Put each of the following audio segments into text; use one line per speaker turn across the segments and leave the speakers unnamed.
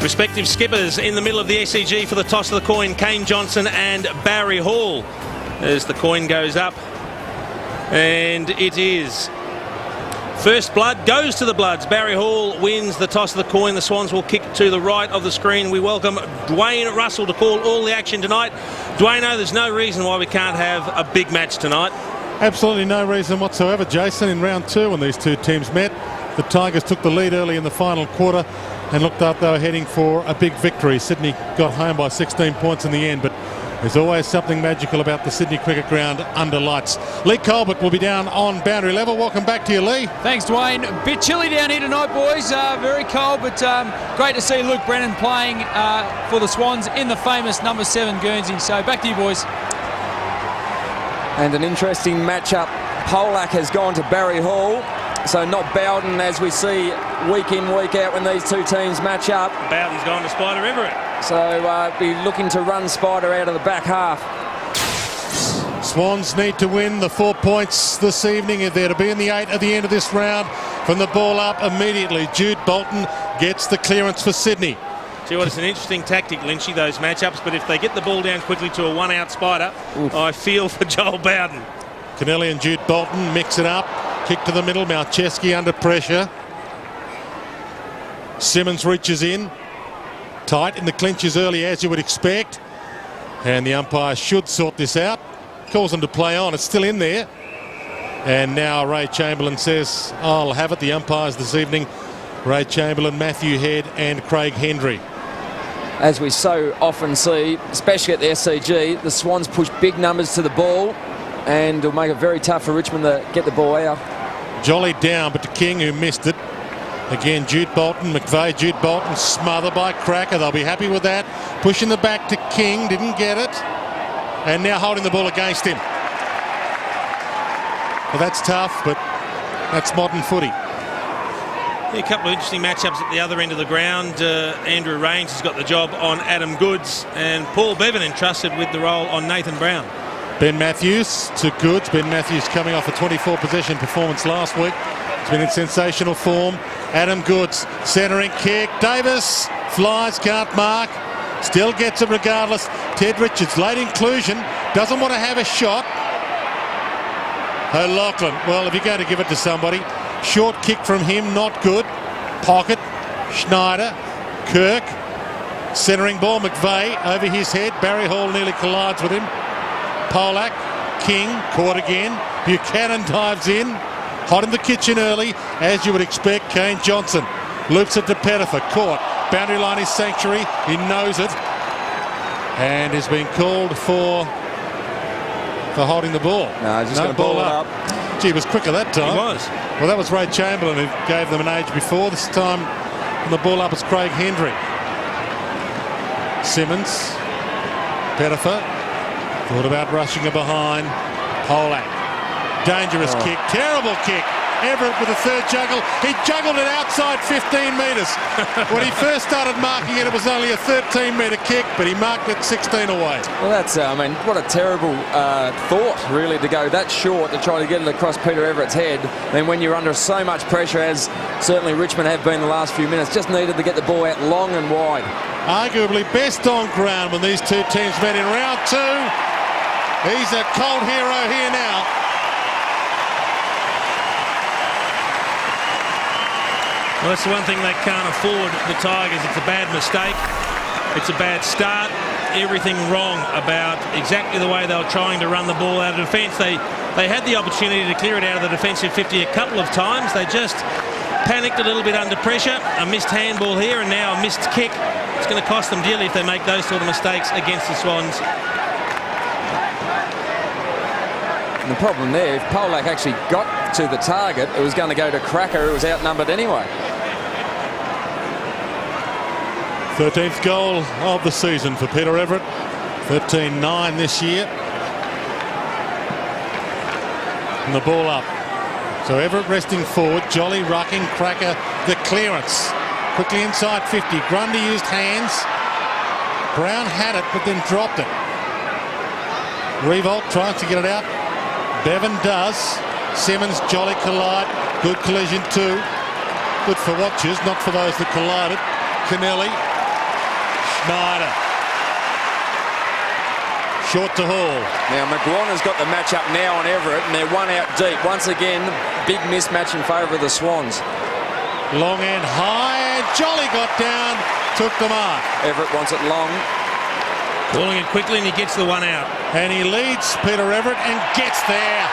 Respective skippers in the middle of the SCG for the toss of the coin, Kane Johnson and Barry Hall. As the coin goes up, and it is first blood goes to the Bloods. Barry Hall wins the toss of the coin. The Swans will kick to the right of the screen. We welcome Dwayne Russell to call all the action tonight. Dwayne, there's no reason why we can't have a big match tonight.
Absolutely no reason whatsoever, Jason. In round two, when these two teams met, the Tigers took the lead early in the final quarter and looked like they were heading for a big victory. Sydney got home by 16 points in the end, but there's always something magical about the Sydney Cricket Ground under lights. Lee Colbert will be down on boundary level. Welcome back to you, Lee.
Thanks, Dwayne. A bit chilly down here tonight, boys. Very cold, but great to see Luke Brennan playing for the Swans in the famous number 7 Guernsey. So back to you, boys.
And an interesting matchup. Polak has gone to Barry Hall. So not Bowden, as we see week in, week out when these two teams match up.
Bowden's gone to Spider Everett.
So be looking to run Spider out of the back half.
Swans need to win the 4 points this evening if they're to be in the 8 at the end of this round. From the ball up immediately, Jude Bolton gets the clearance for Sydney.
See what, it's an interesting tactic, Lynchy, those matchups, but if they get the ball down quickly to a one-out Spider, I feel for Joel Bowden.
Kennelly and Jude Bolton mix it up. Kick to the middle, Malcheski under pressure. Simmons reaches in. Tight in the clinches early, as you would expect. And the umpire should sort this out. Calls them to play on. It's still in there. And now Ray Chamberlain says, I'll have it. The umpires this evening, Ray Chamberlain, Matthew Head and Craig Hendry.
As we so often see, especially at the SCG, the Swans push big numbers to the ball, and it'll make it very tough for Richmond to get the ball out.
Jolly down, but to King, who missed it. Again, Jude Bolton, McVeigh, Jude Bolton, smothered by Cracker. They'll be happy with that. Pushing the back to King, didn't get it. And now holding the ball against him. Well, that's tough, but that's modern footy.
Yeah, a couple of interesting matchups at the other end of the ground. Andrew Rains has got the job on Adam Goods, and Paul Bevan entrusted with the role on Nathan Brown.
Ben Matthews to Goods. Ben Matthews coming off a 24 possession performance last week. He's been in sensational form. Adam Goods centering kick. Davis flies, can't mark. Still gets it regardless. Ted Richards, late inclusion, doesn't want to have a shot. O'Loughlin, well, if you're going to give it to somebody, short kick from him, not good. Pocket, Schneider, Kirk. Centering ball, McVeigh over his head. Barry Hall nearly collides with him. Polak, King, caught again. Buchanan dives in. Hot in the kitchen early, as you would expect. Kane Johnson loops it to Pettifer. Caught. Boundary line is sanctuary. He knows it. And is being called for holding the ball.
No, just going to ball it up.
Gee, he was quicker that time.
He was.
Well, that was Ray Chamberlain who gave them an age before. This time on the ball up is Craig Hendry. Simmons. Pettifer. Thought about rushing her behind. Polak. Dangerous kick. Terrible kick. Everett with a third juggle. He juggled it outside 15 metres. When he first started marking it, it was only a 13-metre kick, but he marked it 16 away.
Well, that's, I mean, what a terrible thought, really, to go that short to try to get it across Peter Everett's head. Then when you're under so much pressure, as certainly Richmond have been the last few minutes, just needed to get the ball out long and wide.
Arguably best on ground when these two teams met in round two. He's a cold hero here now.
Well, that's the one thing they can't afford, the Tigers. It's a bad mistake. It's a bad start. Everything wrong about exactly the way they were trying to run the ball out of defence. They had the opportunity to clear it out of the defensive 50 a couple of times. They just panicked a little bit under pressure. A missed handball here and now a missed kick. It's going to cost them dearly if they make those sort of mistakes against the Swans.
And the problem there, if Polak actually got to the target, it was going to go to Cracker, who was outnumbered anyway.
13th goal of the season for Peter Everett. 13-9 this year. And the ball up. So Everett resting forward. Jolly rucking. Cracker the clearance. Quickly inside 50. Grundy used hands. Brown had it but then dropped it. Revolt tries to get it out. Bevan does. Simmons, Jolly collide. Good collision too. Good for watchers, not for those that collided. Kennelly Schneider. Short to Hall.
Now, McGuan has got the match-up now on Everett, and they're one out deep. Once again, big mismatch in favour of the Swans.
Long and high, and Jolly got down, took the mark.
Everett wants it long.
Calling it quickly, and he gets the one out.
And he leads Peter Everett and gets there.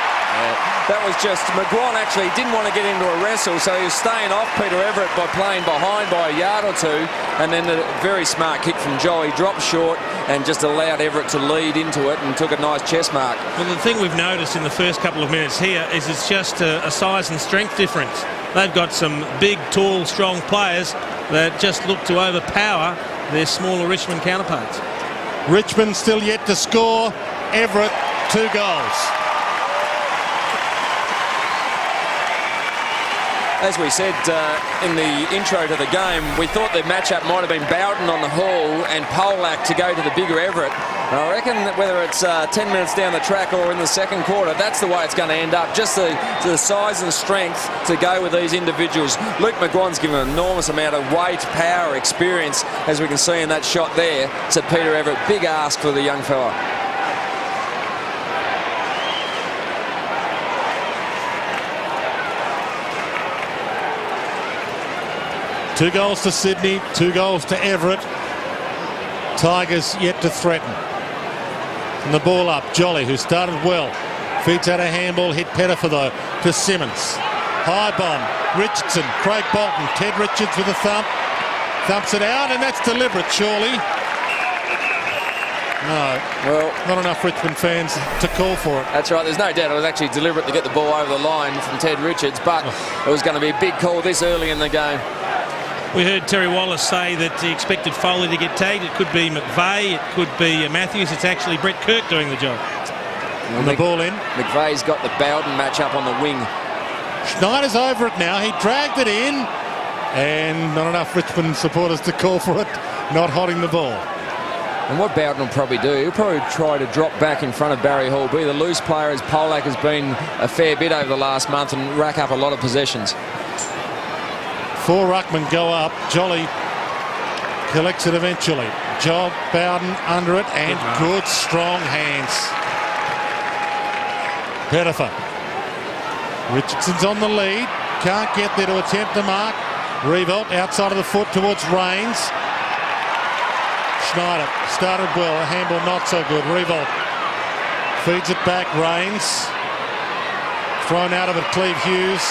That was just, McGuan actually didn't want to get into a wrestle, so he was staying off Peter Everett by playing behind by a yard or two, and then a very smart kick from Joey, dropped short and just allowed Everett to lead into it and took a nice chest mark.
Well, the thing we've noticed in the first couple of minutes here is it's just a size and strength difference. They've got some big, tall, strong players that just look to overpower their smaller Richmond counterparts.
Richmond still yet to score. Everett, 2 goals.
As we said in the intro to the game, we thought the matchup might have been Bowden on the Hall and Polak to go to the bigger Everett. And I reckon that whether it's 10 minutes down the track or in the second quarter, that's the way it's going to end up. Just the size and strength to go with these individuals. Luke McGuan's given an enormous amount of weight, power, experience, as we can see in that shot there, to Peter Everett. Big ask for the young fella.
Two goals to Sydney, 2 goals to Everett. Tigers yet to threaten. And the ball up, Jolly, who started well. Feeds out a handball, hit Pettifer though, to Simmons. High bomb, Richardson, Craig Bolton, Ted Richards with a thump. Thumps it out, and that's deliberate, surely. No, well, not enough Richmond fans to call for it.
That's right, there's no doubt it was actually deliberate to get the ball over the line from Ted Richards, but it was going to be a big call this early in the game.
We heard Terry Wallace say that he expected Foley to get tagged. It could be McVeigh, it could be Matthews. It's actually Brett Kirk doing the job.
And the ball in.
McVeigh's got the Bowden match up on the wing.
Schneider's over it now. He dragged it in, and not enough Richmond supporters to call for it. Not hotting the ball.
And what Bowden will probably do, he'll probably try to drop back in front of Barry Hall, be the loose player, as Polak has been a fair bit over the last month, and rack up a lot of possessions.
4 ruckmen go up. Jolly collects it eventually. Job Bowden under it, and good strong hands. Pettifer. Richardson's on the lead. Can't get there to attempt the mark. Revolt outside of the foot towards Rains. Schneider started well. A handball not so good. Revolt feeds it back. Rains. Thrown out of it, Cleve Hughes.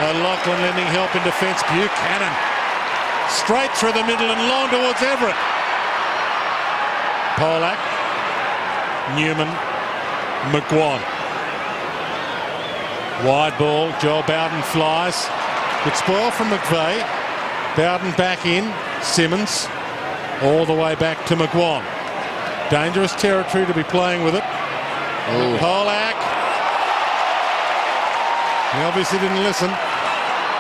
Lachlan lending help in defence. Buchanan straight through the middle and long towards Everett. Polak, Newman, McGuan. Wide ball. Joel Bowden flies. Good spoil from McVeigh. Bowden back in. Simmons all the way back to McGuan. Dangerous territory to be playing with it. Polak. He obviously didn't listen.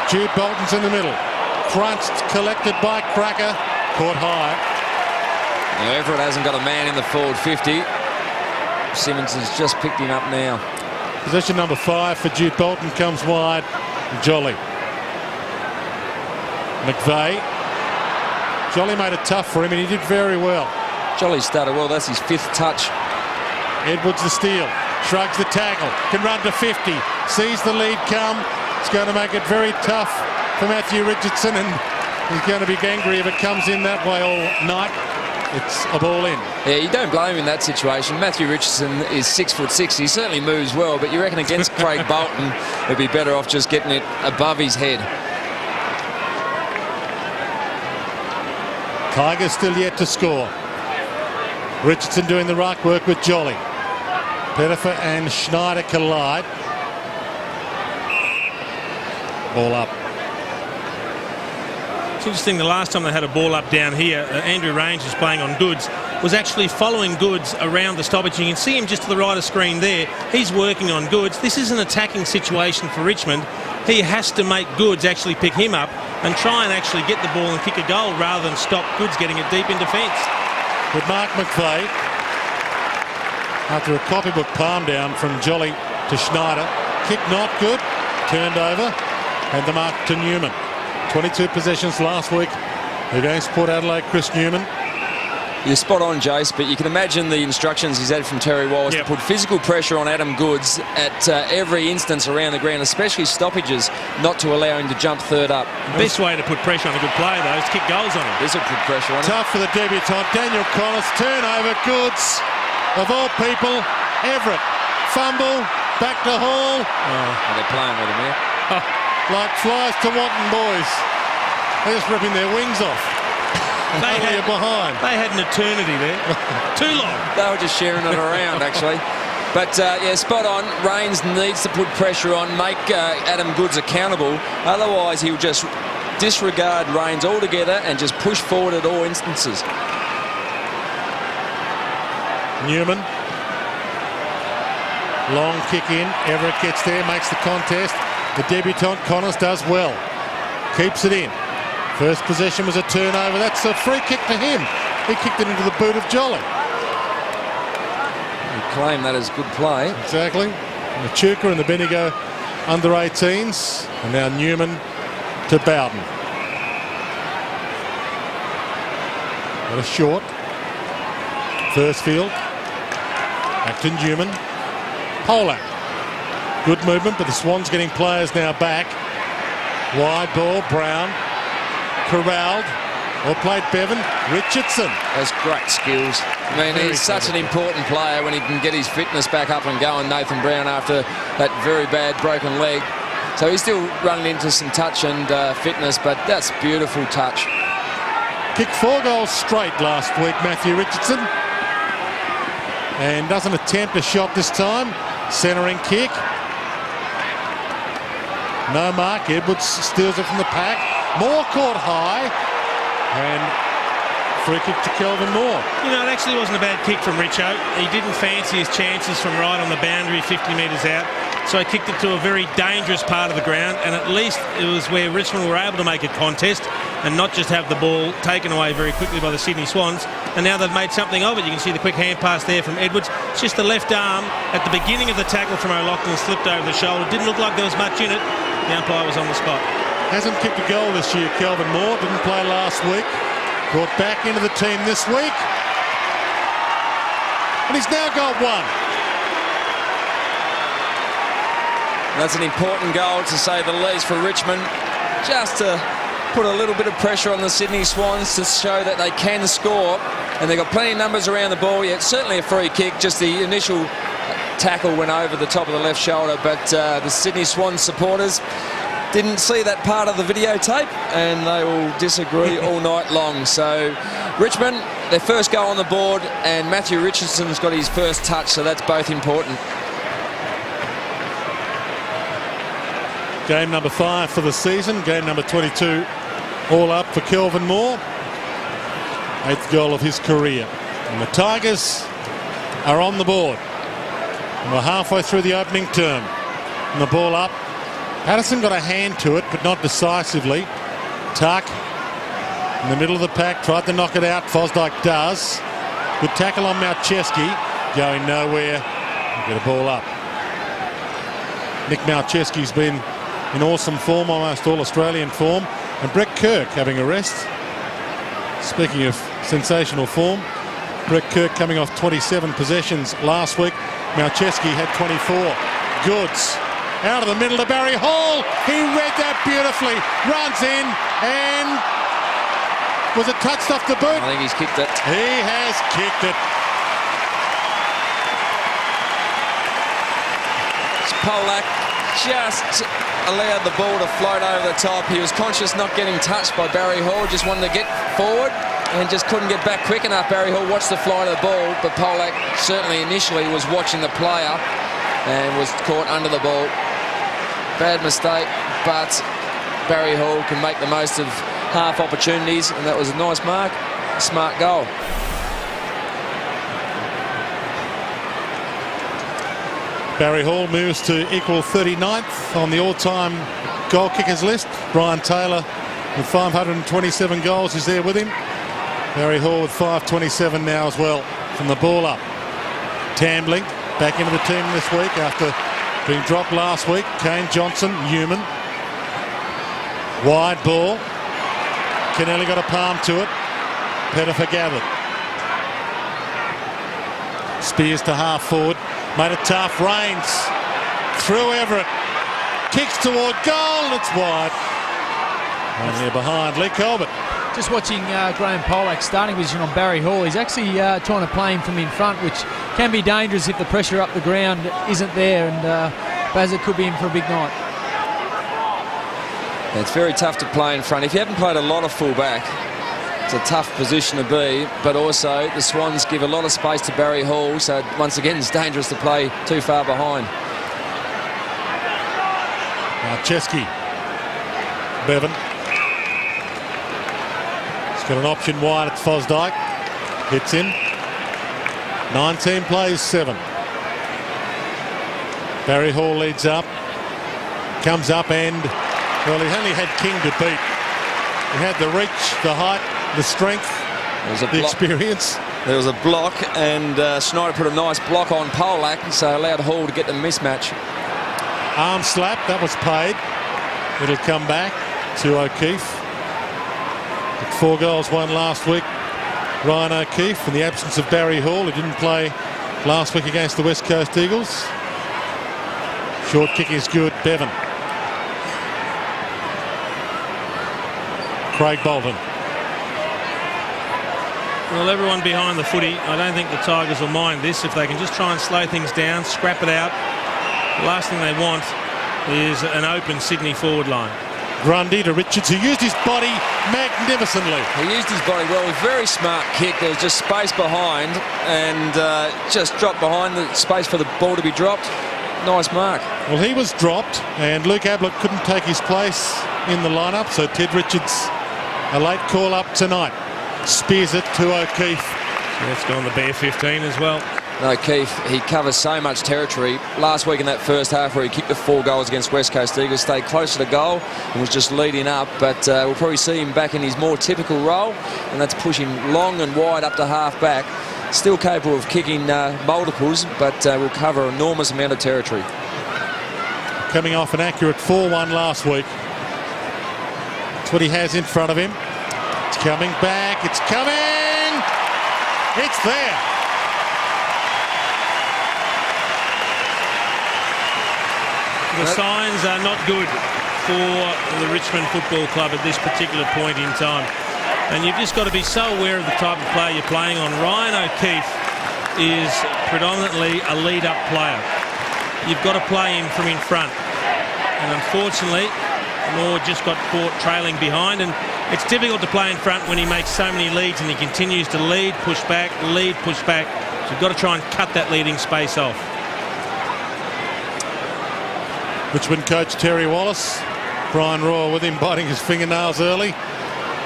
Jude Bolton's in the middle. Crunched, collected by Cracker. Caught high.
Now Everett hasn't got a man in the forward 50. Simmons has just picked him up now.
Possession number 5 for Jude Bolton comes wide. Jolly. McVeigh. Jolly made it tough for him, and he did very well.
Jolly started well. That's his 5th touch.
Edwards the steal. Shrugs the tackle. Can run to 50. Sees the lead come. It's going to make it very tough for Matthew Richardson, and he's going to be angry if it comes in that way all night. It's a ball in.
Yeah, you don't blame him in that situation. Matthew Richardson is 6'6". He certainly moves well, but you reckon against Craig Bolton, he'd be better off just getting it above his head.
Tigers still yet to score. Richardson doing the ruck work with Jolly. Pettifer and Schneider collide. Ball up.
It's interesting, the last time they had a ball up down here, Andrew Range is playing on Goods, was actually following Goods around the stoppage. You can see him just to the right of screen there. He's working on Goods. This is an attacking situation for Richmond. He has to make Goods actually pick him up and try and actually get the ball and kick a goal rather than stop Goods getting it deep in defence.
With Mark McVeigh, after a copybook palm down from Jolly to Schneider. Kick not good. Turned over. And the mark to Newman. 22 possessions last week against Port Adelaide. Chris Newman.
You're spot on, Jace, but you can imagine the instructions he's had from Terry Wallace to put physical pressure on Adam Goods at every instance around the ground, especially stoppages, not to allow him to jump third up.
The best way to put pressure on a good player, though, is to kick goals on him.
This will put pressure on him.
Tough for the debutant. Daniel Collis, turnover, Goods. Of all people, Everett. Fumble, back to Hall.
They're playing with him here.
Like flies to wanton boys. They're just ripping their wings off. They
had an eternity there. Too long.
They were just sharing it around, actually. But, yeah, spot on. Raines needs to put pressure on, make Adam Goods accountable. Otherwise, he'll just disregard Raines altogether and just push forward at all instances.
Newman. Long kick in. Everett gets there, makes the contest. The debutant, Connors, does well. Keeps it in. First possession was a turnover. That's a free kick to him. He kicked it into the boot of Jolly.
You claim that as good play.
Exactly. Machuka and the Bendigo under 18s. And now Newman to Bowden. What a short. First field. Back to Newman. Polak. Good movement, but the Swans getting players now back. Wide ball, Brown. Corralled. Or played Bevan. Richardson.
That's great skills. I mean, he's such an important player when he can get his fitness back up and going, Nathan Brown, after that very bad broken leg. So he's still running into some touch and fitness, but that's beautiful touch.
Kicked 4 goals straight last week, Matthew Richardson. And doesn't attempt a shot this time. Centering kick. No mark. Edwards steals it from the pack. Moore caught high. And free kick to Kelvin Moore.
You know, it actually wasn't a bad kick from Richo. He didn't fancy his chances from right on the boundary, 50 metres out. So he kicked it to a very dangerous part of the ground, and at least it was where Richmond were able to make a contest and not just have the ball taken away very quickly by the Sydney Swans. And now they've made something of it. You can see the quick hand pass there from Edwards. It's just the left arm at the beginning of the tackle from O'Loughlin slipped over the shoulder. Didn't look like there was much in it. The umpire was on the spot.
Hasn't kicked a goal this year, Kelvin Moore. Didn't play last week. Brought back into the team this week. And he's now got one.
That's an important goal, to say the least, for Richmond. Just to put a little bit of pressure on the Sydney Swans to show that they can score. And they've got plenty of numbers around the ball. Yeah, certainly a free kick. Just the initial tackle went over the top of the left shoulder. But the Sydney Swans supporters didn't see that part of the videotape, and they will disagree all night long. So Richmond, their first goal on the board, and Matthew Richardson's got his first touch, so that's both important.
Game number 5 for the season. Game number 22 all up for Kelvin Moore. 8th goal of his career. And the Tigers are on the board. And we're halfway through the opening term. And the ball up. Patterson got a hand to it, but not decisively. Tuck in the middle of the pack, tried to knock it out. Fosdyke does. Good tackle on Malcheski. Going nowhere. Get a ball up. Nick Malcheski's been in awesome form, almost all Australian form. And Brett Kirk having a rest. Speaking of sensational form, Brett Kirk coming off 27 possessions last week. Malcheski had 24. Goods. Out of the middle to Barry Hall. He read that beautifully. Runs in and was it touched off the boot?
I think he's kicked it.
He has kicked it.
Polak just allowed the ball to float over the top. He was conscious not getting touched by Barry Hall. Just wanted to get forward and just couldn't get back quick enough. Barry Hall watched the flight of the ball, but Polak certainly initially was watching the player and was caught under the ball. Bad mistake, but Barry Hall can make the most of half opportunities, and that was a nice mark, a smart goal.
Barry Hall moves to equal 39th on the all-time goal kickers list. Brian Taylor with 527 goals is there with him. Barry Hall with 527 now as well from the ball up. Tambling back into the team this week after being dropped last week. Kane Johnson, Newman. Wide ball. Kennelly got a palm to it. Pettifer gathered. Spears to half forward. Made it tough. Rains through Everett. Kicks toward goal. It's wide. Only behind Lee Colbert.
Just watching Graham Polak starting position on Barry Hall. He's actually trying to play him from in front, which can be dangerous if the pressure up the ground isn't there, and Bazza could be in for a big night.
It's very tough to play in front. If you haven't played a lot of full-back, it's a tough position to be, but also the Swans give a lot of space to Barry Hall, so once again it's dangerous to play too far behind.
Now Chesky. Bevan. He's got an option wide at Fosdyke. Hits him. 19 plays 7. Barry Hall leads up. Comes up and, well, he only had King to beat. He had the reach, the height, the strength, the experience.
There was a block, and Schneider put a nice block on Polak, so allowed Hall to get the mismatch.
Arm slap, that was paid. It'll come back to O'Keefe. 4 goals won last week. Ryan O'Keefe, in the absence of Barry Hall, who didn't play last week against the West Coast Eagles. Short kick is good. Bevan. Craig Bolton.
Well, everyone behind the footy, I don't think the Tigers will mind this if they can just try and slow things down, scrap it out. The last thing they want is an open Sydney forward line.
Grundy to Richards, who used his body magnificently.
He used his body well. It was a very smart kick. There was just space behind, and just dropped behind the space for the ball to be dropped. Nice mark.
Well, he was dropped, and Luke Ablett couldn't take his place in the lineup, so Ted Richards, a late call up tonight. Spears it to O'Keefe.
So that's gone the bare 15 as well.
O'Keefe, he covers so much territory. Last week in that first half where he kicked the 4 goals against West Coast Eagles, stayed closer to goal and was just leading up, but we'll probably see him back in his more typical role, and that's pushing long and wide up to half back. Still capable of kicking multiples, but will cover an enormous amount of territory.
Coming off an accurate 4-1 last week. That's what he has in front of him. It's coming back. It's coming. It's there.
The signs are not good for the Richmond Football Club at this particular point in time. And you've just got to be so aware of the type of player you're playing on. Ryan O'Keefe is predominantly a lead-up player. You've got to play him from in front. And unfortunately, Moore just got caught trailing behind. And it's difficult to play in front when he makes so many leads and he continues to lead, push back, lead, push back. So you've got to try and cut that leading space off.
Richmond coach Terry Wallace. Brian Royal with him, biting his fingernails early,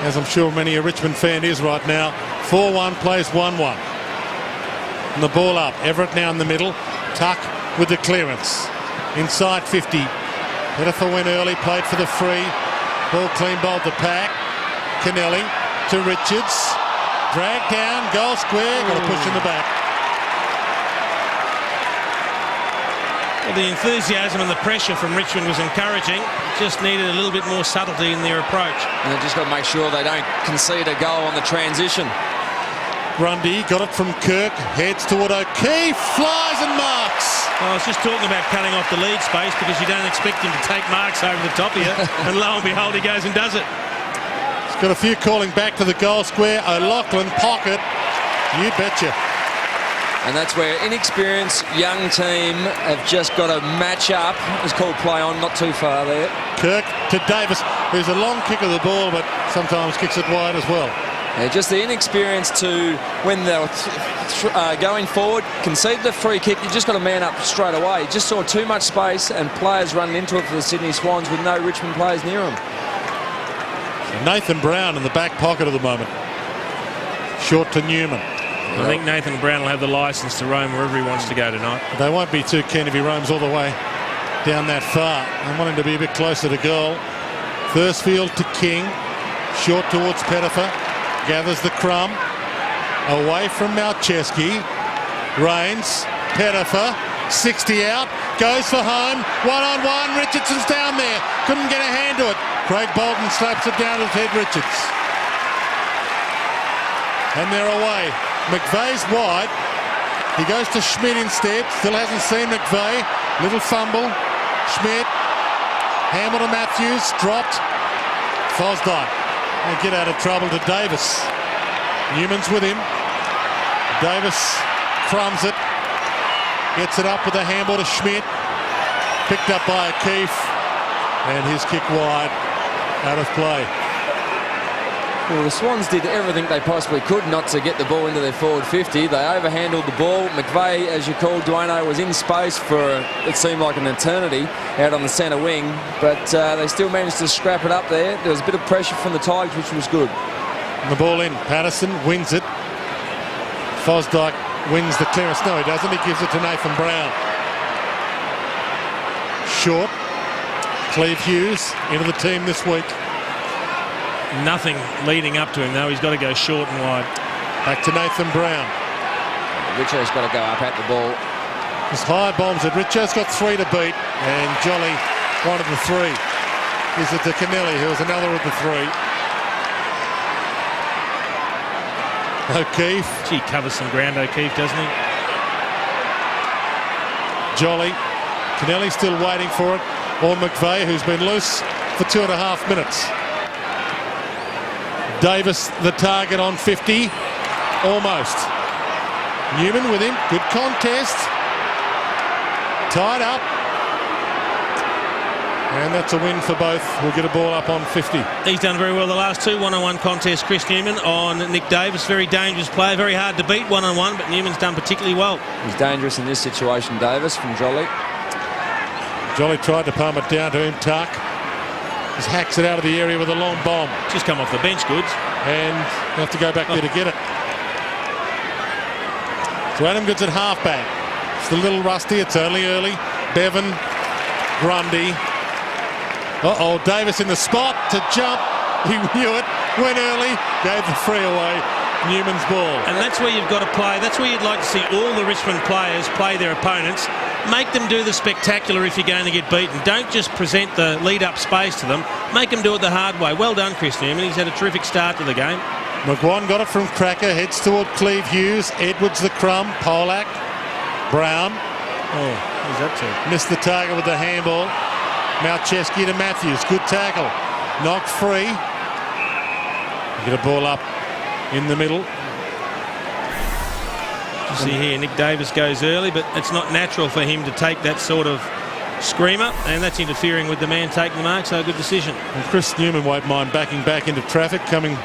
as I'm sure many a Richmond fan is right now. 4-1 plays 1-1. And the ball up. Everett now in the middle. Tuck with the clearance. Inside 50. Pettifer went early, played for the free. Ball clean bowled the pack. Kennelly to Richards. Dragged down, goal square. Got a push in the back.
Well, the enthusiasm and the pressure from Richmond was encouraging. Just needed a little bit more subtlety in their approach.
And they've just got to make sure they don't concede a goal on the transition.
Grundy got it from Kirk, heads toward O'Keefe, flies and marks.
Well, I was just talking about cutting off the lead space because you don't expect him to take marks over the top of you. And lo and behold, he goes and does it.
He's got a few calling back to the goal square. O'Loughlin, pocket. You betcha.
And that's where inexperienced young team have just got to match up. It's called play on, not too far there.
Kirk to Davis, who's a long kick of the ball, but sometimes kicks it wide as well.
Yeah, just the inexperience to, when they're going forward, concede the free kick, you just got to man up straight away. You just saw too much space and players running into it for the Sydney Swans with no Richmond players near them.
Nathan Brown in the back pocket at the moment. Short to Newman.
I think Nathan Brown will have the licence to roam wherever he wants to go tonight.
They won't be too keen if he roams all the way down that far. I want him to be a bit closer to goal. Thursfield to King. Short towards Pettifer. Gathers the crumb. Away from Malcheski. Rains. Pettifer. 60 out. Goes for home. One-on-one. Richardson's down there. Couldn't get a hand to it. Craig Bolton slaps it down to Ted Richards. And they're away. McVeigh's wide. He goes to Schmidt instead. Still hasn't seen McVeigh. Little fumble. Schmidt. Handle to Matthews. Dropped. Fosdyke. And get out of trouble to Davis. Newman's with him. Davis crumbs it. Gets it up with a handball to Schmidt. Picked up by O'Keefe. And his kick wide. Out of play.
Well, the Swans did everything they possibly could not to get the ball into their forward 50. They overhandled the ball. McVeigh, as you called, Duano, was in space for, it seemed like an eternity, out on the centre wing. But they still managed to scrap it up there. There was a bit of pressure from the Tigers, which was good.
And the ball in. Patterson wins it. Fosdyke wins the clearance. No, he doesn't. He gives it to Nathan Brown. Short. Cleve Hughes into the team this week.
Nothing leading up to him, though. He's got to go short and wide.
Back to Nathan Brown.
Richo's got to go up at the ball.
His high bombs it. Richo's got 3 to beat, and Jolly one of the 3. Gives it to Kennelly, who was another of the 3. O'Keefe.
Gee, covers some ground, O'Keefe, doesn't he?
Jolly. Kennelly still waiting for it. Or McVeigh, who's been loose for 2.5 minutes. Davis, the target on 50. Almost. Newman with him. Good contest. Tied up. And that's a win for both. We'll get a ball up on 50.
He's done very well the last 2 one-on-one contests. Chris Newman on Nick Davis. Very dangerous player. Very hard to beat one-on-one, but Newman's done particularly well.
He's dangerous in this situation, Davis, from Jolly.
Jolly tried to palm it down to him. Tuck. Just hacks it out of the area with a long bomb.
Just come off the bench, Goods.
And you have to go back there to get it. So Adam Goods at halfback. It's a little rusty. It's only early. Bevan. Grundy. Uh-oh, Davis in the spot to jump. He knew it. Went early. Gave the free away. Newman's ball.
And that's where you've got to play. That's where you'd like to see all the Richmond players play their opponents. Make them do the spectacular if you're going to get beaten. Don't just present the lead-up space to them. Make them do it the hard way. Well done, Chris Newman. He's had a terrific start to the game.
McGuan got it from Cracker. Heads toward Cleve Hughes. Edwards the crumb. Polak. Brown.
Oh, who's that to?
Missed the target with the handball. Malcheski to Matthews. Good tackle. Knocked free. Get a ball up in the middle.
You see here, Nick Davis goes early, but it's not natural for him to take that sort of screamer, and that's interfering with the man taking the mark, so a good decision.
And Chris Newman won't mind backing back into traffic, coming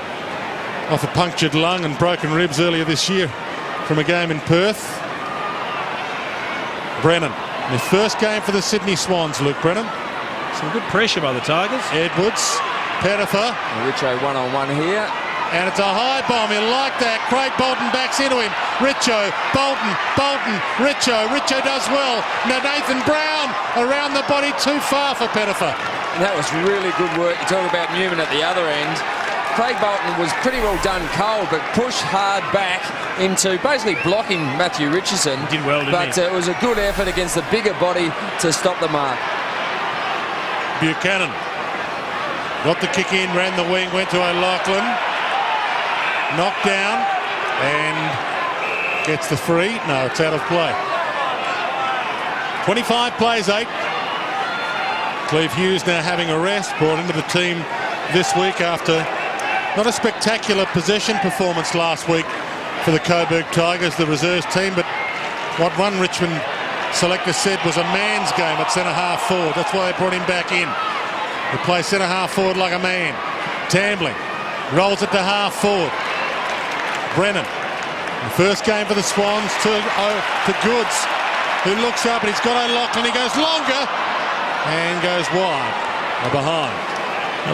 off a punctured lung and broken ribs earlier this year from a game in Perth. Brennan, the first game for the Sydney Swans, Luke Brennan.
Some good pressure by the Tigers.
Edwards, Pettifer.
Richo one-on-one here.
And it's a high bomb. He'll like that. Craig Bolton backs into him. Richo, Bolton, Richo. Richo does well. Now Nathan Brown around the body, too far for Pettifer.
And that was really good work. You talk about Newman at the other end. Craig Bolton was pretty well done cold, but pushed hard back into basically blocking Matthew Richardson.
He did well, didn't he?
But it was a good effort against the bigger body to stop the mark.
Buchanan got the kick in, ran the wing, went to O'Loughlin. Knocked down and gets the free. No, it's out of play. 25 plays 8. Cleve Hughes now having a rest, brought into the team this week after not a spectacular possession performance last week for the Coburg Tigers, the reserves team, but what one Richmond selector said was a man's game at centre-half forward. That's why they brought him back in. He plays centre-half forward like a man. Tambling rolls it to half forward. Brennan, the first game for the Swans to Goods, who looks up and he's got O'Loughlin. He goes longer and goes wide or behind.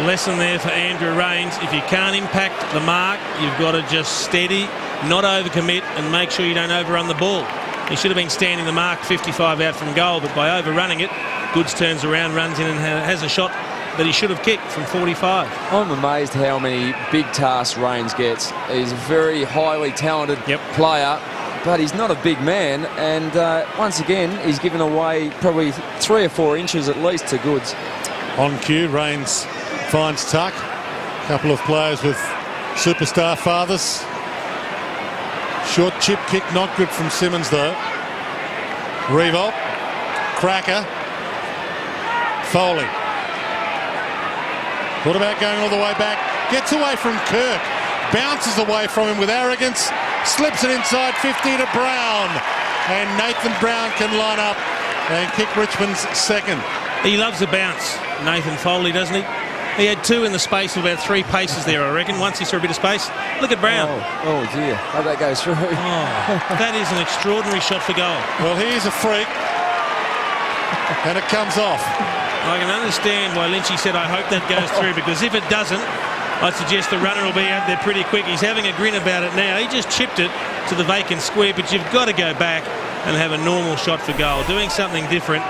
A lesson there for Andrew Rains. If you can't impact the mark, you've got to just steady, not overcommit, and make sure you don't overrun the ball. He should have been standing the mark 55 out from goal, but by overrunning it, Goods turns around, runs in and has a shot that he should have kicked from 45.
I'm amazed how many big tasks Rains gets. He's a very highly talented player, but he's not a big man, and once again he's given away probably 3 or 4 inches at least to Goods.
On cue, Rains finds Tuck. A couple of players with superstar fathers. Short chip kick, not good from Simmons though. Revolt, cracker, Foley. Thought about going all the way back, gets away from Kirk, bounces away from him with arrogance, slips it inside 50 to Brown, and Nathan Brown can line up and kick Richmond's second.
He loves the bounce, Nathan Foley, doesn't he? He had two in the space of about 3 paces there, I reckon. Once he saw a bit of space. Look at Brown.
Oh dear. How that goes through.
Oh, that is an extraordinary shot for goal.
Well, he's a freak. And it comes off.
I can understand why Lynchy said, I hope that goes through, because if it doesn't, I'd suggest the runner will be out there pretty quick. He's having a grin about it now. He just chipped it to the vacant square, but you've got to go back and have a normal shot for goal. Doing something different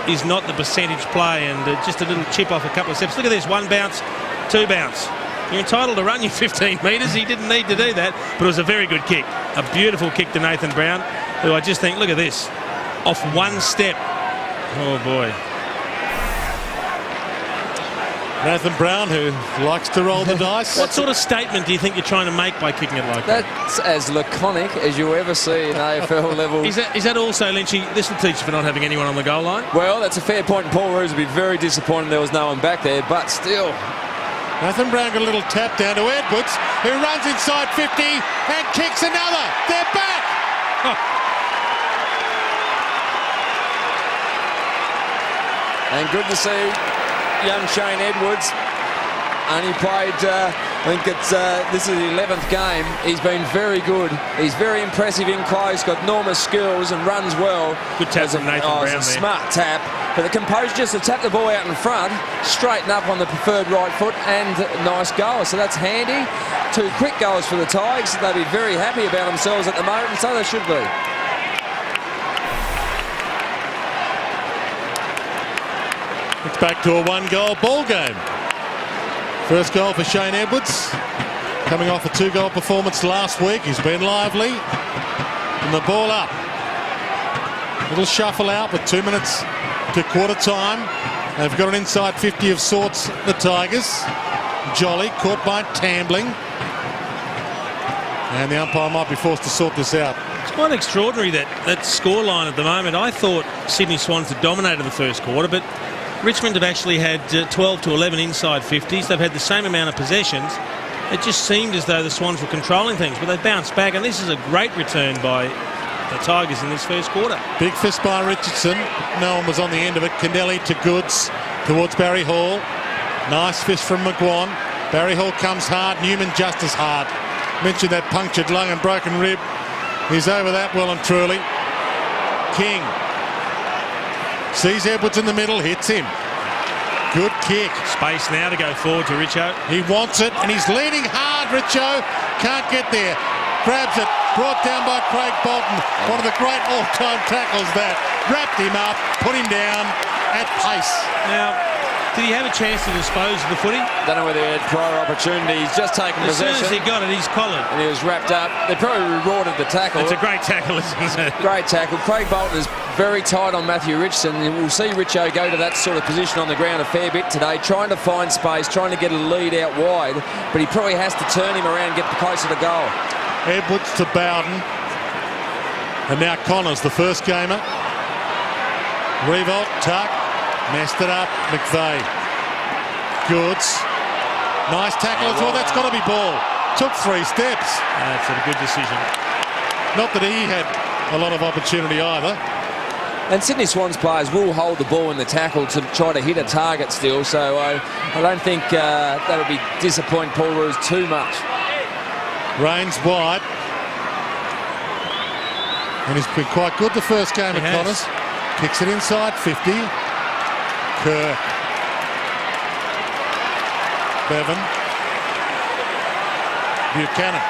is not the percentage play, and just a little chip off a couple of steps. Look at this, 1 bounce, 2 bounce. You're entitled to run your 15 metres. He didn't need to do that, but it was a very good kick. A beautiful kick to Nathan Brown, who I just think, look at this, off 1 step. Oh boy.
Nathan Brown, who likes to roll the dice.
What sort of statement do you think you're trying to make by kicking it like that?
That's as laconic as you ever see in AFL level.
Is that also, Lynchy, this will teach you for not having anyone on the goal line?
Well, that's a fair point, and Paul Roos would be very disappointed there was no one back there, but still.
Nathan Brown got a little tap down to Edwards, who runs inside 50 and kicks another. They're back!
Oh.
And good to see young Shane Edwards. Only played, I think this is the 11th game. He's been very good. He's very impressive in close, got enormous skills and runs well.
Good tap from Nathan Brown there.
Smart tap. But the composure just to tap the ball out in front, straighten up on the preferred right foot, and nice goal. So that's handy. 2 quick goals for the Tigers. They'll be very happy about themselves at the moment, and so they should be.
It's back to a 1-goal ball game. First goal for Shane Edwards, coming off a 2-goal performance last week. He's been lively. And the ball up. Little shuffle out with 2 minutes to quarter time. They've got an inside 50 of sorts, the Tigers. Jolly caught by Tambling. And the umpire might be forced to sort this out.
It's quite extraordinary, that scoreline at the moment. I thought Sydney Swans had dominated the first quarter, but Richmond have actually had 12 to 11 inside 50s. They've had the same amount of possessions. It just seemed as though the Swans were controlling things, but they bounced back, and this is a great return by the Tigers in this first quarter.
Big fist by Richardson. No one was on the end of it. Kennelly to Goods towards Barry Hall. Nice fist from McGuan. Barry Hall comes hard. Newman just as hard. Mentioned that punctured lung and broken rib. He's over that well and truly. King sees Edwards in the middle, hits him. Good kick.
Space now to go forward to Richo.
He wants it, and he's leaning hard, Richo. Can't get there. Grabs it, brought down by Craig Bolton. One of the great all-time tackles that. Wrapped him up, put him down at pace.
Now, did he have a chance to dispose of the footy?
Don't know whether he had prior opportunity. He's just taken possession.
As soon as he got it, he's collared.
And he was wrapped up. They probably rewarded the tackle.
It's a great tackle, isn't it?
Great tackle. Craig Bolton is very tight on Matthew Richardson. We'll see Richo go to that sort of position on the ground a fair bit today, trying to find space, trying to get a lead out wide, but he probably has to turn him around and get closer to goal.
Edwards to Bowden. And now Connors, the first gamer. Revolt, tuck. Messed it up. McVeigh. Goods. Nice tackle as well. That's got to be ball. Took 3 steps.
That's a good decision.
Not that he had a lot of opportunity either.
And Sydney Swans players will hold the ball in the tackle to try to hit a target still, so I don't think that'll be disappoint Paul Roos too much.
Rains wide. And he's been quite good the first game at Connors. Kicks it inside 50. Kirk. Bevan. Buchanan.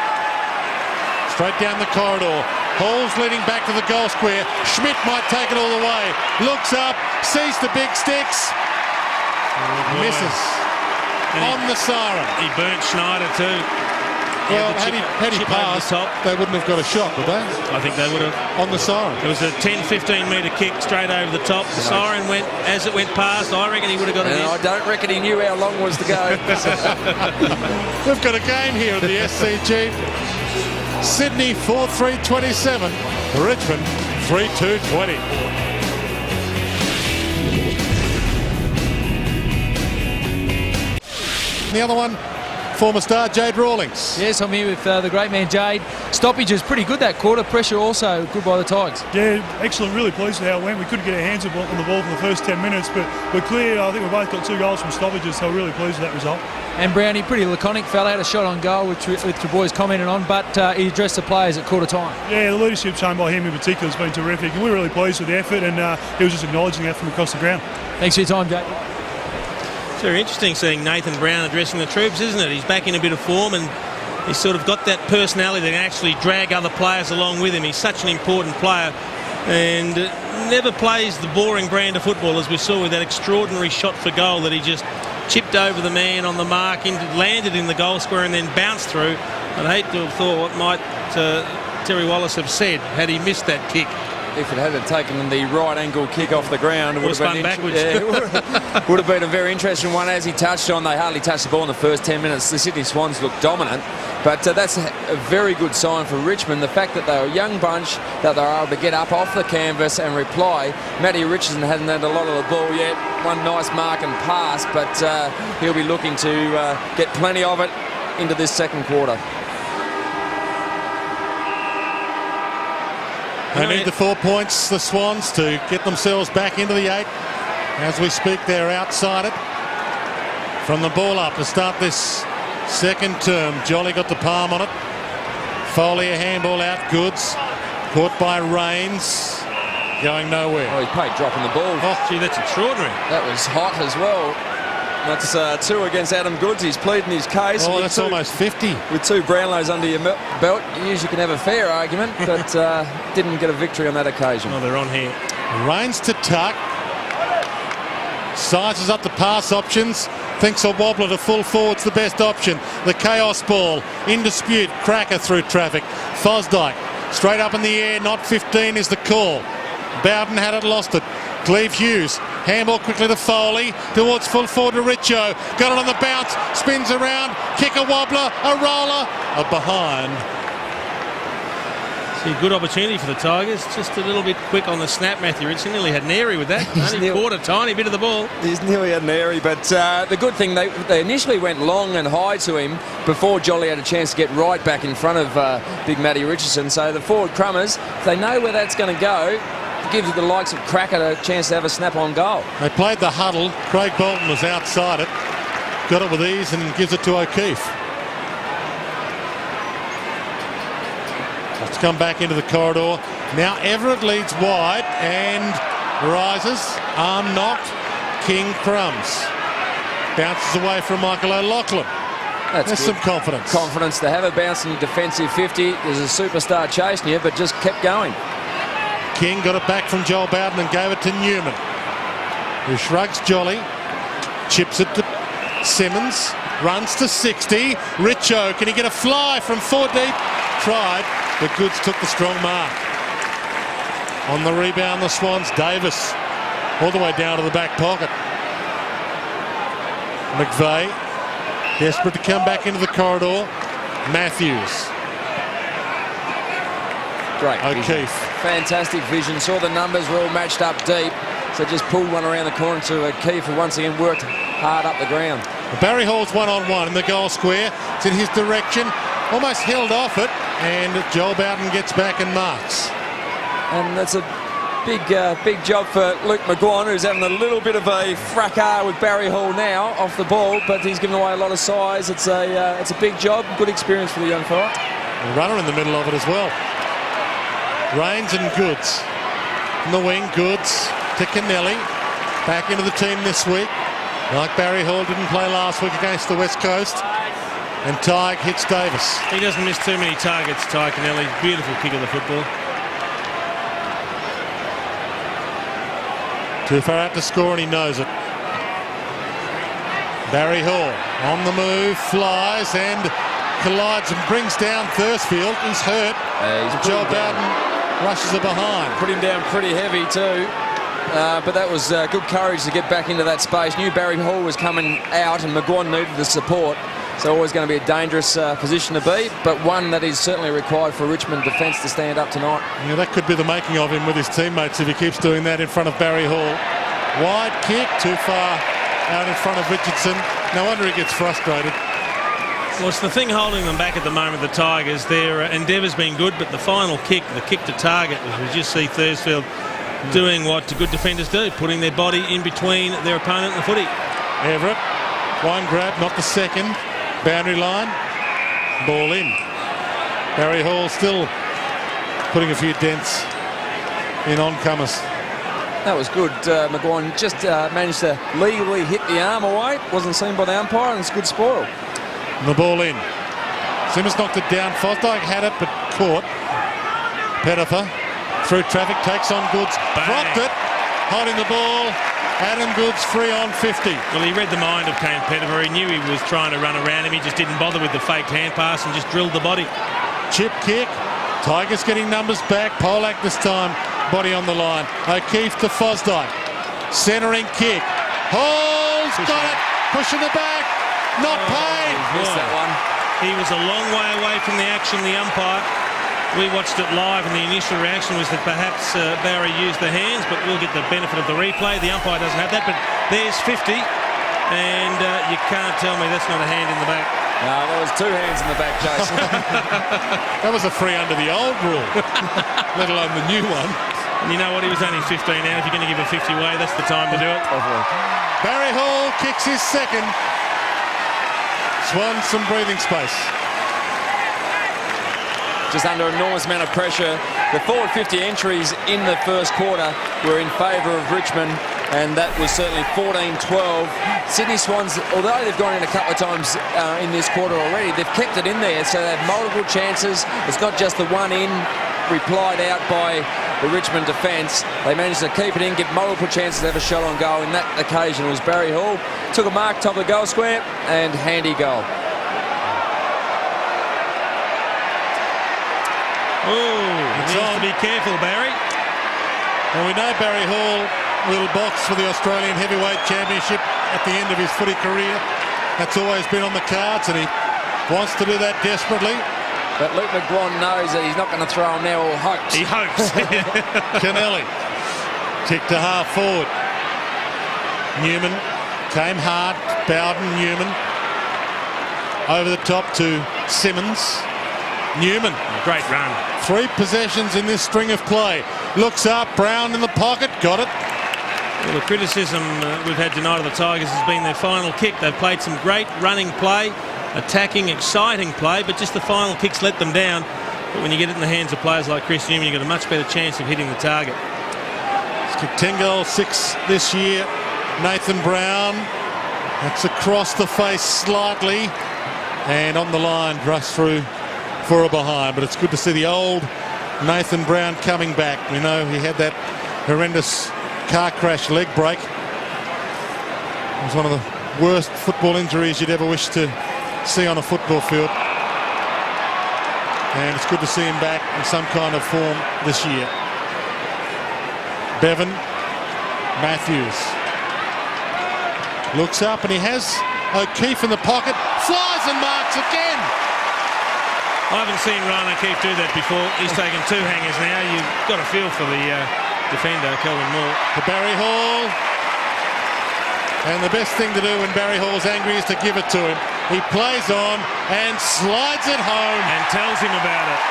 Straight down the corridor. Hall's leading back to the goal square. Schmidt might take it all the way. Looks up, sees the big sticks. Misses. On the siren.
He burnt Schneider too.
Well, had he passed, they wouldn't have got a shot, would they?
I think they would have.
On the siren.
It was a 10-15 metre kick straight over the top. The siren went as it went past. I reckon he would have got it in.
I don't reckon he knew how long was to go.
We've got a game here at the SCG. Sydney 4-3-27. Richmond 3-2-20. The other one, former star Jade Rawlings.
Yes, I'm here with the great man Jade. Stoppage is pretty good that quarter. Pressure also good by the Tigers.
Yeah, excellent. Really pleased with how it went. We couldn't get our hands on the ball for the first 10 minutes, but we're clear. I think we both got 2 goals from stoppages, so we're really pleased with that result.
And Brownie, pretty laconic fella, had a shot on goal, which the boys commented on, but he addressed the players at quarter time.
Yeah, the leadership shown by him in particular has been terrific, and we're really pleased with the effort, and he was just acknowledging that from across the ground.
Thanks for your time, Jade.
It's very interesting seeing Nathan Brown addressing the troops, isn't it? He's back in a bit of form, and he's sort of got that personality that can actually drag other players along with him. He's such an important player and never plays the boring brand of football, as we saw with that extraordinary shot for goal that he just chipped over the man on the mark, landed in the goal square and then bounced through. I'd hate to have thought what might Terry Wallace have said had he missed that kick.
If it had taken the right angle kick off the ground, it would have been
backwards.
Yeah, would have been a very interesting one. As he touched on, they hardly touched the ball in the first 10 minutes. The Sydney Swans looked dominant, but that's a very good sign for Richmond. The fact that they're a young bunch, that they're able to get up off the canvas and reply. Matty Richardson hasn't had a lot of the ball yet. One nice mark and pass, but he'll be looking to get plenty of it into this second quarter.
They need the 4 points, the Swans, to get themselves back into the 8. As we speak, they're outside it. From the ball up to start this second term, Jolly got the palm on it. Foley a handball out, Goods. Caught by Rains. Going nowhere.
Oh, he played dropping the ball.
Oh, gee, that's extraordinary.
That was hot as well. That's 2 against Adam Goods. He's pleading his case.
Oh, that's almost 50.
With 2 Brownlows under your belt, you usually can have a fair argument, but didn't get a victory on that occasion.
Oh, they're on here.
Rains to tuck. Sizes up the pass options. Thinks a wobbler to full forward's the best option. The chaos ball in dispute. Cracker through traffic. Fosdyke straight up in the air. Not 15 is the call. Bowden had it, lost it. Cleve Hughes, handball quickly to Foley, towards full forward to Richo, got it on the bounce, spins around, kick a wobbler, a roller, a behind.
See, good opportunity for the Tigers, just a little bit quick on the snap. Matthew Richardson nearly had an airy with that, only caught a tiny bit of the ball.
He's nearly had an airy, but the good thing, they initially went long and high to him before Jolly had a chance to get right back in front of Big Matty Richardson, so the forward crummers, if they know where that's going to go, gives the likes of Cracker a chance to have a snap on goal.
They played the huddle. Craig Bolton was outside it. Got it with ease and gives it to O'Keefe. Let's come back into the corridor. Now Everett leads wide and rises. Arm knocked. King crumbs. Bounces away from Michael O'Loughlin. There's some confidence.
Confidence to have a bounce in your defensive 50. There's a superstar chasing you, but just kept going.
King got it back from Joel Bowden and gave it to Newman, who shrugs Jolly, chips it to Simmons, runs to 60. Richo, can he get a fly from 4 deep? Tried, but Goods took the strong mark. On the rebound, the Swans, Davis, all the way down to the back pocket. McVeigh, desperate to come back into the corridor. Matthews.
Great
O'Keefe.
Fantastic vision. Saw the numbers were all matched up deep. So just pulled one around the corner to O'Keefe, who once again worked hard up the ground.
Barry Hall's one-on-one in the goal square. It's in his direction. Almost held off it. And Joel Bowden gets back and marks.
And that's a big job for Luke McGuire, who's having a little bit of a fracas with Barry Hall now off the ball, but he's given away a lot of size. It's a big job. Good experience for the young fella.
A runner in the middle of it as well. Rains and Goods. In the wing, Goods to Kennelly. Back into the team this week. Like Barry Hall didn't play last week against the West Coast. And Tig hits Davis.
He doesn't miss too many targets, Ty Kennelly. Beautiful kick of the football.
Too far out to score and he knows it. Barry Hall on the move, flies and collides and brings down Thursfield. He's hurt. Joel Bowden rushes it behind.
Put him down pretty heavy too. But that was good courage to get back into that space. Knew Barry Hall was coming out and McGuire needed the support. So always going to be a dangerous position to be, but one that is certainly required for Richmond defence to stand up tonight.
Yeah, that could be the making of him with his teammates if he keeps doing that in front of Barry Hall. Wide kick, too far out in front of Richardson. No wonder he gets frustrated.
Well, it's the thing holding them back at the moment, the Tigers. Their endeavour's been good, but the final kick, the kick to target, we just see Thursfield doing what good defenders do, putting their body in between their opponent and the footy.
Everett, one grab, not the second. Boundary line, ball in. Barry Hall still putting a few dents in oncomers.
That was good. McGuire just managed to legally hit the arm away. Wasn't seen by the umpire, and it's good spoil.
The ball in. Simmons knocked it down. Fosdyke had it, but caught. Pettifer through traffic, takes on Goods.
Bang.
Dropped it. Holding the ball. Adam Goods free on 50.
Well, he read the mind of Kane Pettifer. He knew he was trying to run around him. He just didn't bother with the faked hand pass and just drilled the body.
Chip kick. Tigers getting numbers back. Polak this time. Body on the line. O'Keefe to Fosdyke. Centering kick. Hall's got it. Pushing it back. Not paid.
Missed that one.
He was a long way away from the action, the umpire. We watched it live, and the initial reaction was that perhaps Barry used the hands, but we'll get the benefit of the replay. The umpire doesn't have that, but there's 50, and you can't tell me that's not a hand in the back.
No, there was two hands in the back, Jason.
That was a free under the old rule, let alone the new one.
And you know what? He was only 15 now. If you're going to give a 50 away, that's the time to do it.
Barry Hall kicks his second. Swans some breathing space.
Just under an enormous amount of pressure. The forward 50 entries in the first quarter were in favour of Richmond, and that was certainly 14-12. Sydney Swans, although they've gone in a couple of times in this quarter already, they've kept it in there, so they have multiple chances. It's not just the one in replied out by the Richmond defence. They managed to keep it in, get multiple chances to have a shot on goal. In that occasion, it was Barry Hall. Took a mark, top of the goal square, and handy goal.
Needs to be careful, Barry.
Well, we know Barry Hall will box for the Australian Heavyweight Championship at the end of his footy career. That's always been on the cards, and he wants to do that desperately.
But Luke McGuire knows that he's not going to throw him now, or hopes.
He hopes.
Kennelly, kick to half forward. Newman came hard. Bowden, Newman. Over the top to Simmons. Newman.
Great run.
3 possessions in this string of play. Looks up, Brown in the pocket, got it.
Well, the criticism we've had tonight of the Tigers has been their final kick. They've played some great running play, attacking, exciting play, but just the final kicks let them down. But when you get it in the hands of players like Chris Newman, you've got a much better chance of hitting the target.
He's kicked 10 goals, 6 this year. Nathan Brown. That's across the face slightly. And on the line, rushed through for a behind. But it's good to see the old Nathan Brown coming back. We know he had that horrendous car crash leg break. It was one of the worst football injuries you'd ever wish to see on a football field. And it's good to see him back in some kind of form this year. Bevan Matthews looks up, and he has O'Keefe in the pocket, flies and marks again.
I haven't seen Ryan O'Keefe do that before. He's taken 2 hangers now. You've got a feel for the defender, Kelvin Moore.
To Barry Hall. And the best thing to do when Barry Hall's angry is to give it to him. He plays on and slides it home.
And tells him about it.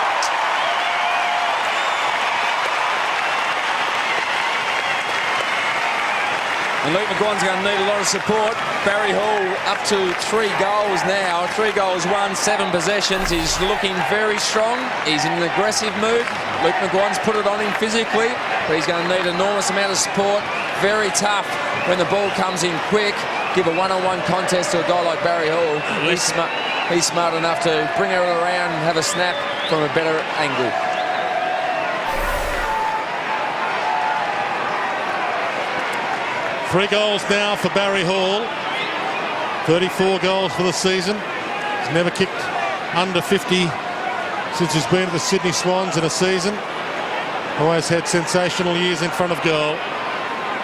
And Luke McGuire's going to need a lot of support. Barry Hall up to 3 goals now. 3 goals won, 7 possessions. He's looking very strong. He's in an aggressive mood. Luke McGuire's put it on him physically, but he's going to need an enormous amount of support. Very tough when the ball comes in quick. Give a one-on-one contest to a guy like Barry Hall. He's smart enough to bring it around and have a snap from a better angle.
Three goals now for Barry Hall. 34 goals for the season. He's never kicked under 50 since he's been at the Sydney Swans in a season. Always had sensational years in front of goal.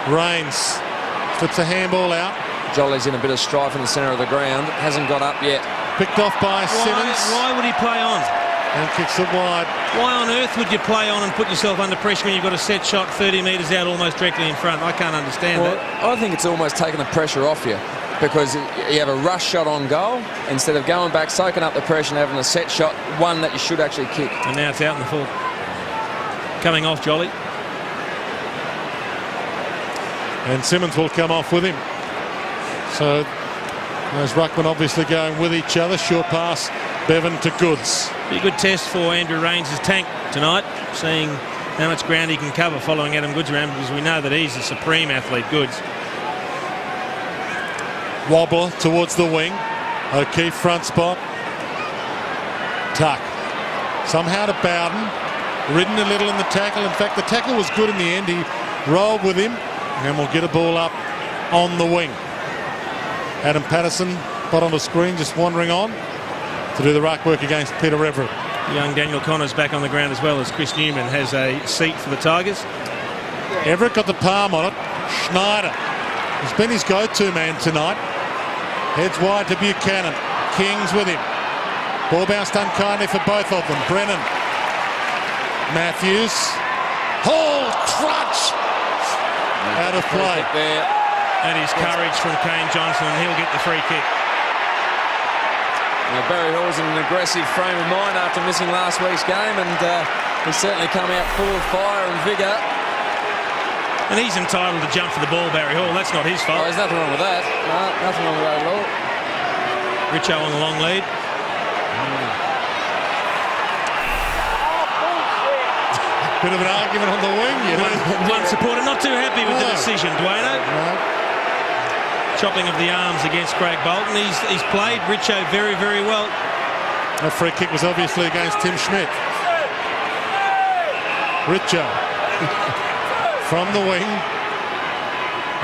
Rains flips a handball out.
Jolly's in a bit of strife in the centre of the ground. Hasn't got up yet.
Picked off by Simmons.
Why would he play on?
And kicks it wide.
Why on earth would you play on and put yourself under pressure when you've got a set shot 30 metres out almost directly in front? I can't understand that.
I think it's almost taking the pressure off you, because you have a rush shot on goal instead of going back, soaking up the pressure and having a set shot, one that you should actually kick.
And now it's out in the full. Coming off Jolly.
And Simmons will come off with him. So those ruckmen obviously going with each other. Short pass, Bevan to Goods.
Be a good test for Andrew Rains' tank tonight, seeing how much ground he can cover following Adam Goods around, because we know that he's a supreme athlete, Goods.
Wobbler towards the wing. O'Keefe front spot. Tuck. Somehow to Bowden. Ridden a little in the tackle. In fact, the tackle was good in the end. He rolled with him, and we'll get a ball up on the wing. Adam Patterson, bottom of the screen, just wandering on to do the ruck work against Peter Everett.
Young Daniel Connors back on the ground, as well as Chris Newman has a seat for the Tigers.
Everett got the palm on it. Schneider has been his go-to man tonight. Heads wide to Buchanan. King's with him. Ball bounced unkindly for both of them. Brennan. Matthews. Hall. Clutch. Out of play.
That is courage from Kane Johnson, and he'll get the free kick.
Now, Barry Hall's in an aggressive frame of mind after missing last week's game, and he's certainly come out full of fire and vigour.
And he's entitled to jump for the ball, Barry Hall. That's not his
Oh,
fault.
there's nothing wrong with that. No, nothing wrong with that at all.
Richo on the long lead.
Bit of an argument on the wing, you know.
One supporter not too happy with the decision, Dwayno. Chopping of the arms against Craig Bolton. He's played Richo very, very well.
That free kick was obviously against Tim Schmidt. Richo from the wing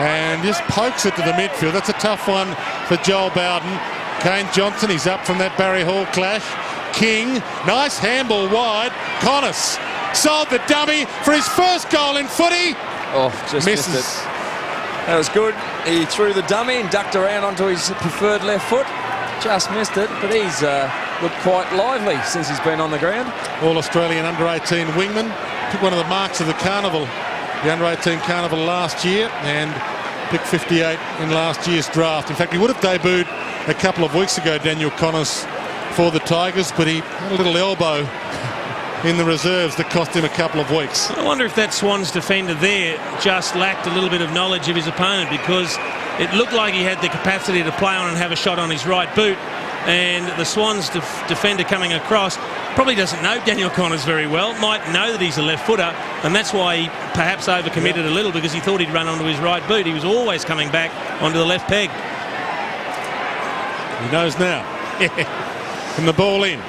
and just pokes it to the midfield. That's a tough one for Joel Bowden. Kane Johnson, he's up from that Barry Hall clash. King, nice handball wide. Connors sold the dummy for his first goal in footy.
Oh, just
misses.
missed it. That was good. He threw the dummy and ducked around onto his preferred left foot. Just missed it, but he's looked quite lively since he's been on the ground.
All-Australian under-18 wingman. Took one of the marks of the carnival, the under-18 carnival last year, and picked 58 in last year's draft. In fact, he would have debuted a couple of weeks ago, Daniel Connors, for the Tigers, but he had a little elbow in the reserves that cost him a couple of weeks.
I wonder if that Swans defender there just lacked a little bit of knowledge of his opponent, because it looked like he had the capacity to play on and have a shot on his right boot, and the Swans defender coming across probably doesn't know Daniel Connors very well, might know that he's a left footer, and that's why he perhaps overcommitted a little, because he thought he'd run onto his right boot. He was always coming back onto the left peg.
He knows now. And the ball in.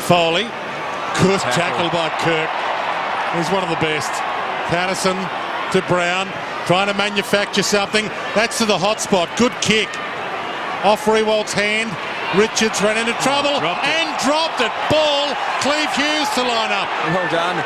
Foley. Good tackle by Kirk. He's one of the best. Patterson to Brown. Trying to manufacture something. That's to the hot spot. Good kick. Off Rewald's hand. Richards ran into trouble dropped it. Ball. Cleve Hughes to line up.
Well done.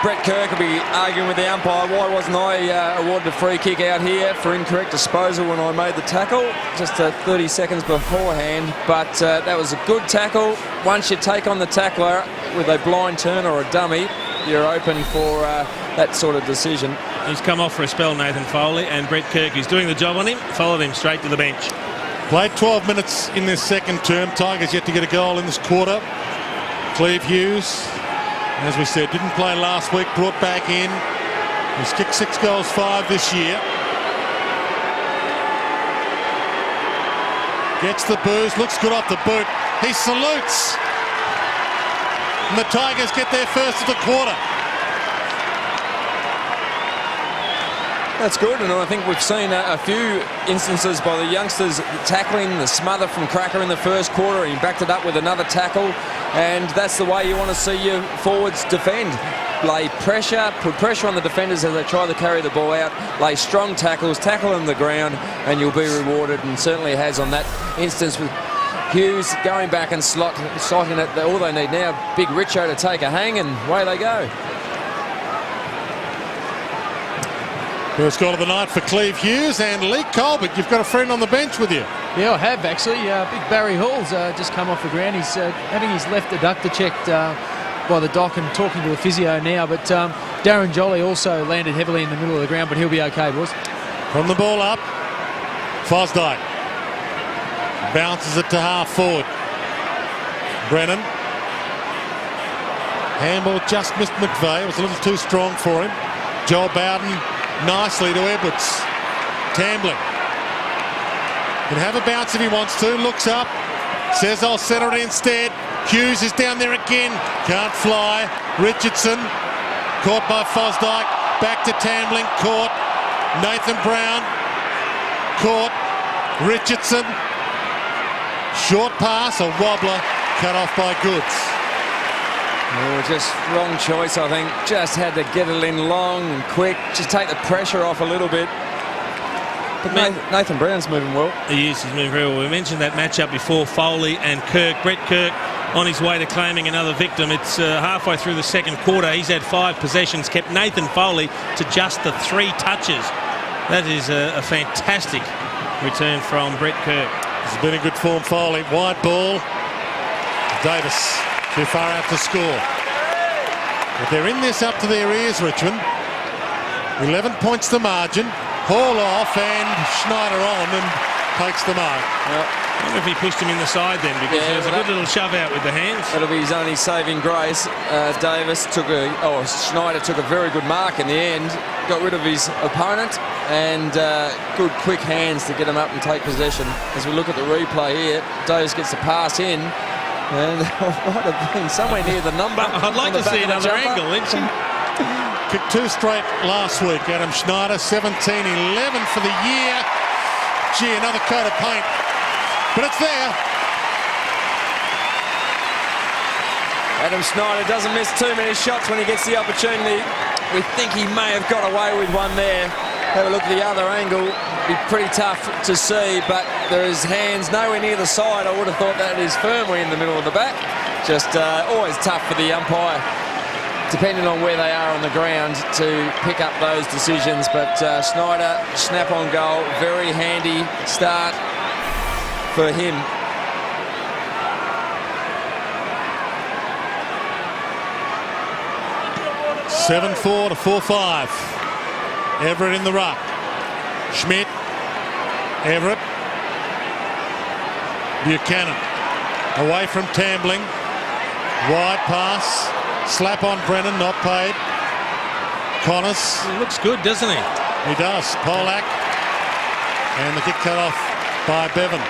Brett Kirk will be arguing with the umpire. Why wasn't I awarded a free kick out here for incorrect disposal when I made the tackle? Just 30 seconds beforehand. But that was a good tackle. Once you take on the tackler with a blind turn or a dummy, you're open for that sort of decision.
He's come off for a spell, Nathan Foley, and Brett Kirk, who's doing the job on him, followed him straight to the bench.
Played 12 minutes in this second term. Tigers yet to get a goal in this quarter. Cleve Hughes, as we said, didn't play last week, brought back in. He's kicked 6 goals, 5 this year. Gets the booze, looks good off the boot. He salutes. And the Tigers get their first of the quarter.
That's good, and I think we've seen a few instances by the youngsters tackling the smother from Cracker in the first quarter. He backed it up with another tackle, and that's the way you want to see your forwards defend. Lay pressure, put pressure on the defenders as they try to carry the ball out, lay strong tackles, tackle them to the ground, and you'll be rewarded, and certainly has on that instance with Hughes going back and slotting it. All they need now, big Richo to take a hang, and away they go.
First goal of the night for Cleve Hughes, and Lee Colbert, you've got a friend on the bench with you.
Yeah, I have actually. Big Barry Hall's just come off the ground. He's having his left adductor checked by the doc and talking to the physio now. But Darren Jolly also landed heavily in the middle of the ground, but he'll be okay, boys.
From the ball up, Fosdyke bounces it to half forward. Brennan. Handball just missed McVeigh. It was a little too strong for him. Joel Bowden nicely to Edwards. Tambling. Can have a bounce if he wants to. Looks up. Says I'll settle it instead. Hughes is down there again. Can't fly. Richardson. Caught by Fosdyke. Back to Tambling. Caught. Nathan Brown. Caught. Richardson. Short pass. A wobbler. Cut off by Goods.
Oh, just wrong choice, I think. Just had to get it in long and quick. Just take the pressure off a little bit. But Nathan Brown's moving well.
He is. He's moving very well. We mentioned that matchup before, Foley and Kirk. Brett Kirk on his way to claiming another victim. It's halfway through the second quarter. He's had 5 possessions, kept Nathan Foley to just the 3 touches. That is a fantastic return from Brett Kirk.
This has been in good form, Foley. Wide ball. Davis too far out to score. But they're in this up to their ears, Richmond. 11 points the margin. Hall off and Schneider on and takes the mark.
I wonder if he pushed him in the side then, because there was a good little shove out with the hands.
That'll be his only saving grace. Schneider took a very good mark in the end, got rid of his opponent, and good quick hands to get him up and take possession. As we look at the replay here, Davis gets the pass in, and might have been somewhere near the number.
I'd like to see another angle, Lynch.
Kicked 2 straight last week. Adam Schneider, 17-11 for the year. Gee, another coat of paint. But it's there.
Adam Schneider doesn't miss too many shots when he gets the opportunity. We think he may have got away with one there. Have a look at the other angle. Be pretty tough to see, but there is hands nowhere near the side. I would have thought that is firmly in the middle of the back. Just always tough for the umpire, depending on where they are on the ground, to pick up those decisions. But Schneider, snap on goal, very handy start for him.
(7-4 to 4-5). Everett in the ruck. Schmidt. Everett. Buchanan. Away from Tambling. Wide pass. Slap on Brennan, not paid. Connors.
He looks good, doesn't he?
He does. Polak. And the kick cut off by Bevan.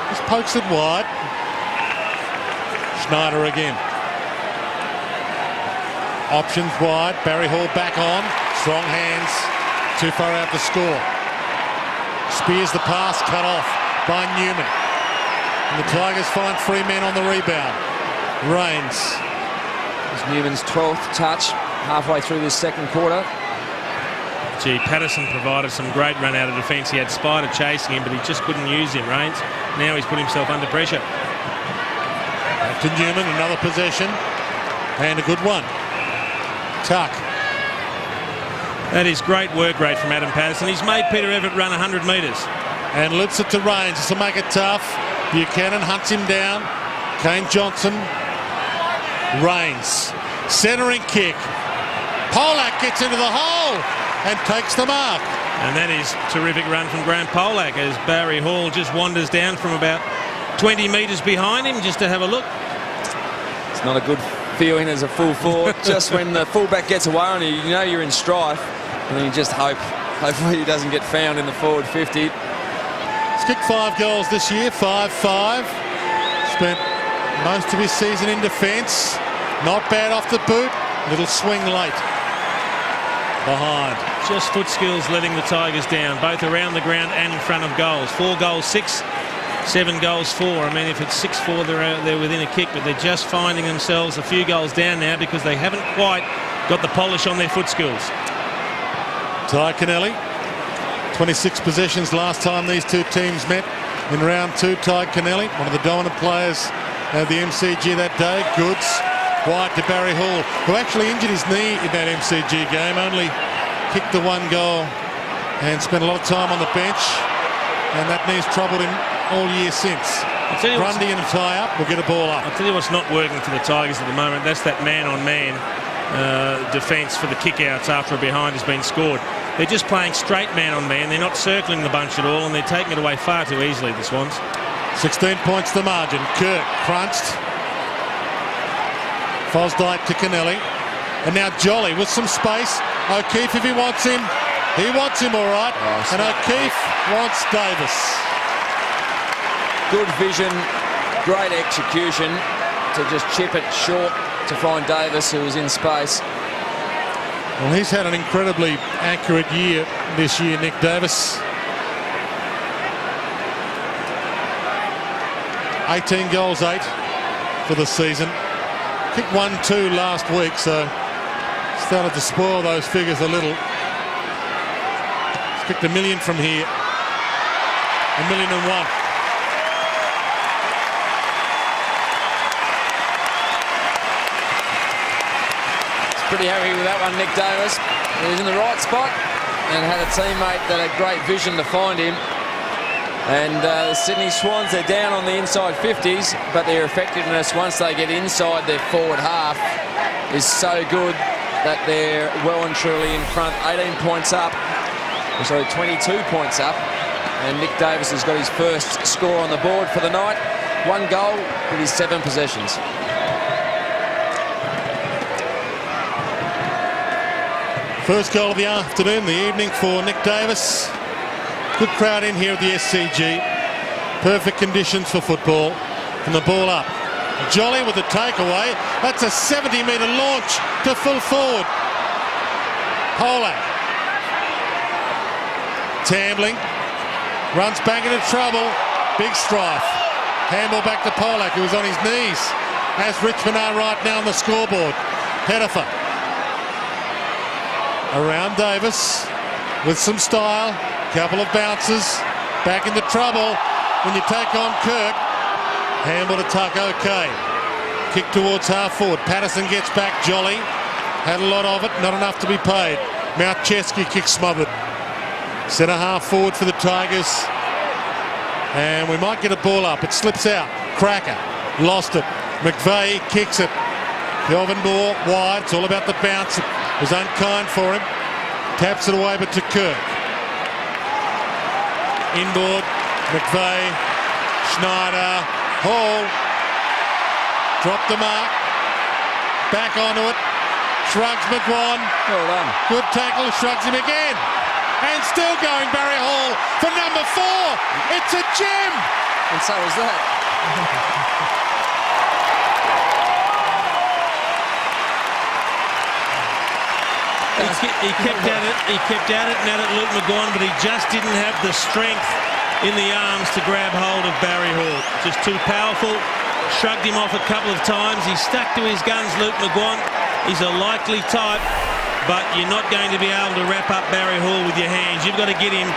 Just pokes it wide. Schneider again. Options wide. Barry Hall back on. Strong hands. Too far out to score. Spears the pass, cut off by Newman. And the Tigers find 3 men on the rebound. Rains.
It's Newman's 12th touch halfway through this second quarter.
Gee, Patterson provided some great run out of defence. He had Spider chasing him, but he just couldn't use him, Rains. Now he's put himself under pressure.
Back to Newman, another possession. And a good one. Tuck.
That is great work rate from Adam Patterson. He's made Peter Everett run 100 metres.
And lifts it to Rains. This will make it tough. Buchanan hunts him down. Kane Johnson. Rains. Centering kick. Polak gets into the hole and takes the mark.
And that is terrific run from Graham Polak as Barry Hall just wanders down from about 20 metres behind him just to have a look.
It's not a good feeling as a full forward. Just when the fullback gets away on you, you know you're in strife, and then you just hopefully he doesn't get found in the forward 50.
He's kicked 5 goals this year, 5-5. Spent most of his season in defence. Not bad off the boot. Little swing late. Behind.
Just foot skills letting the Tigers down, both around the ground and in front of goals. 4 goals, 6. 7 goals, 4. I mean, if it's 6-4, they're within a kick, but they're just finding themselves a few goals down now because they haven't quite got the polish on their foot skills.
Ty Kennelly, 26 possessions last time these two teams met in round 2. Ty Kennelly, one of the dominant players of the MCG that day. Goods wide to Barry Hall, who actually injured his knee in that MCG game. Only kicked the 1 goal and spent a lot of time on the bench, and that knee's troubled him all year since. Grundy in a tie-up will get a ball up.
I'll tell you what's not working for the Tigers at the moment. That's that man-on-man defence for the kick-outs after a behind has been scored. They're just playing straight man-on-man. They're not circling the bunch at all, and they're taking it away far too easily, the Swans.
16 points the margin. Kirk crunched. Fosdyke to Kennelly. And now Jolly with some space. O'Keefe, if he wants him all right.
Oh,
and O'Keefe wants Davis.
Good vision, great execution to just chip it short to find Davis, who was in space.
Well, he's had an incredibly accurate year this year, Nick Davis. 18 goals, 8 for the season. Kicked 1-2 last week, so started to spoil those figures a little. He's kicked 1 million from here. 1,000,001.
Pretty happy with that one, Nick Davis. He was in the right spot and had a teammate that had great vision to find him. And the Sydney Swans, they're down on the inside 50s, but their effectiveness once they get inside their forward half is so good that they're well and truly in front. 18 points up, sorry, 22 points up. And Nick Davis has got his first score on the board for the night. 1 goal with his 7 possessions.
First goal of the afternoon, the evening for Nick Davis. Good crowd in here at the SCG. Perfect conditions for football. And the ball up. Jolly with the takeaway. That's a 70-metre launch to full forward. Polak. Tambling. Runs back into trouble. Big strife. Handball back to Polak, who was on his knees, as Richmond are right now on the scoreboard. Pettifer. Around Davis with some style, couple of bounces, back into trouble when you take on Kirk. Handball to Tuck, okay. Kick towards half forward. Patterson gets back. Jolly had a lot of it, not enough to be paid. Mountcheski kick smothered. Centre half forward for the Tigers, and we might get a ball up. It slips out. Cracker lost it. McVeigh kicks it. Kelvin Moore wide. It's all about the bounce. It was unkind for him. Taps it away, but to Kirk. Inboard. McVeigh. Schneider. Hall. Dropped the mark. Back onto it. Shrugs McGuan.
Well done.
Good tackle. Shrugs him again. And still going, Barry Hall for number 4. It's a gem.
And so was that.
He kept at it and at it, Luke McGuan, but he just didn't have the strength in the arms to grab hold of Barry Hall. Just too powerful. Shrugged him off a couple of times. He stuck to his guns, Luke McGuan. He's a likely type, but you're not going to be able to wrap up Barry Hall with your hands. You've got to get him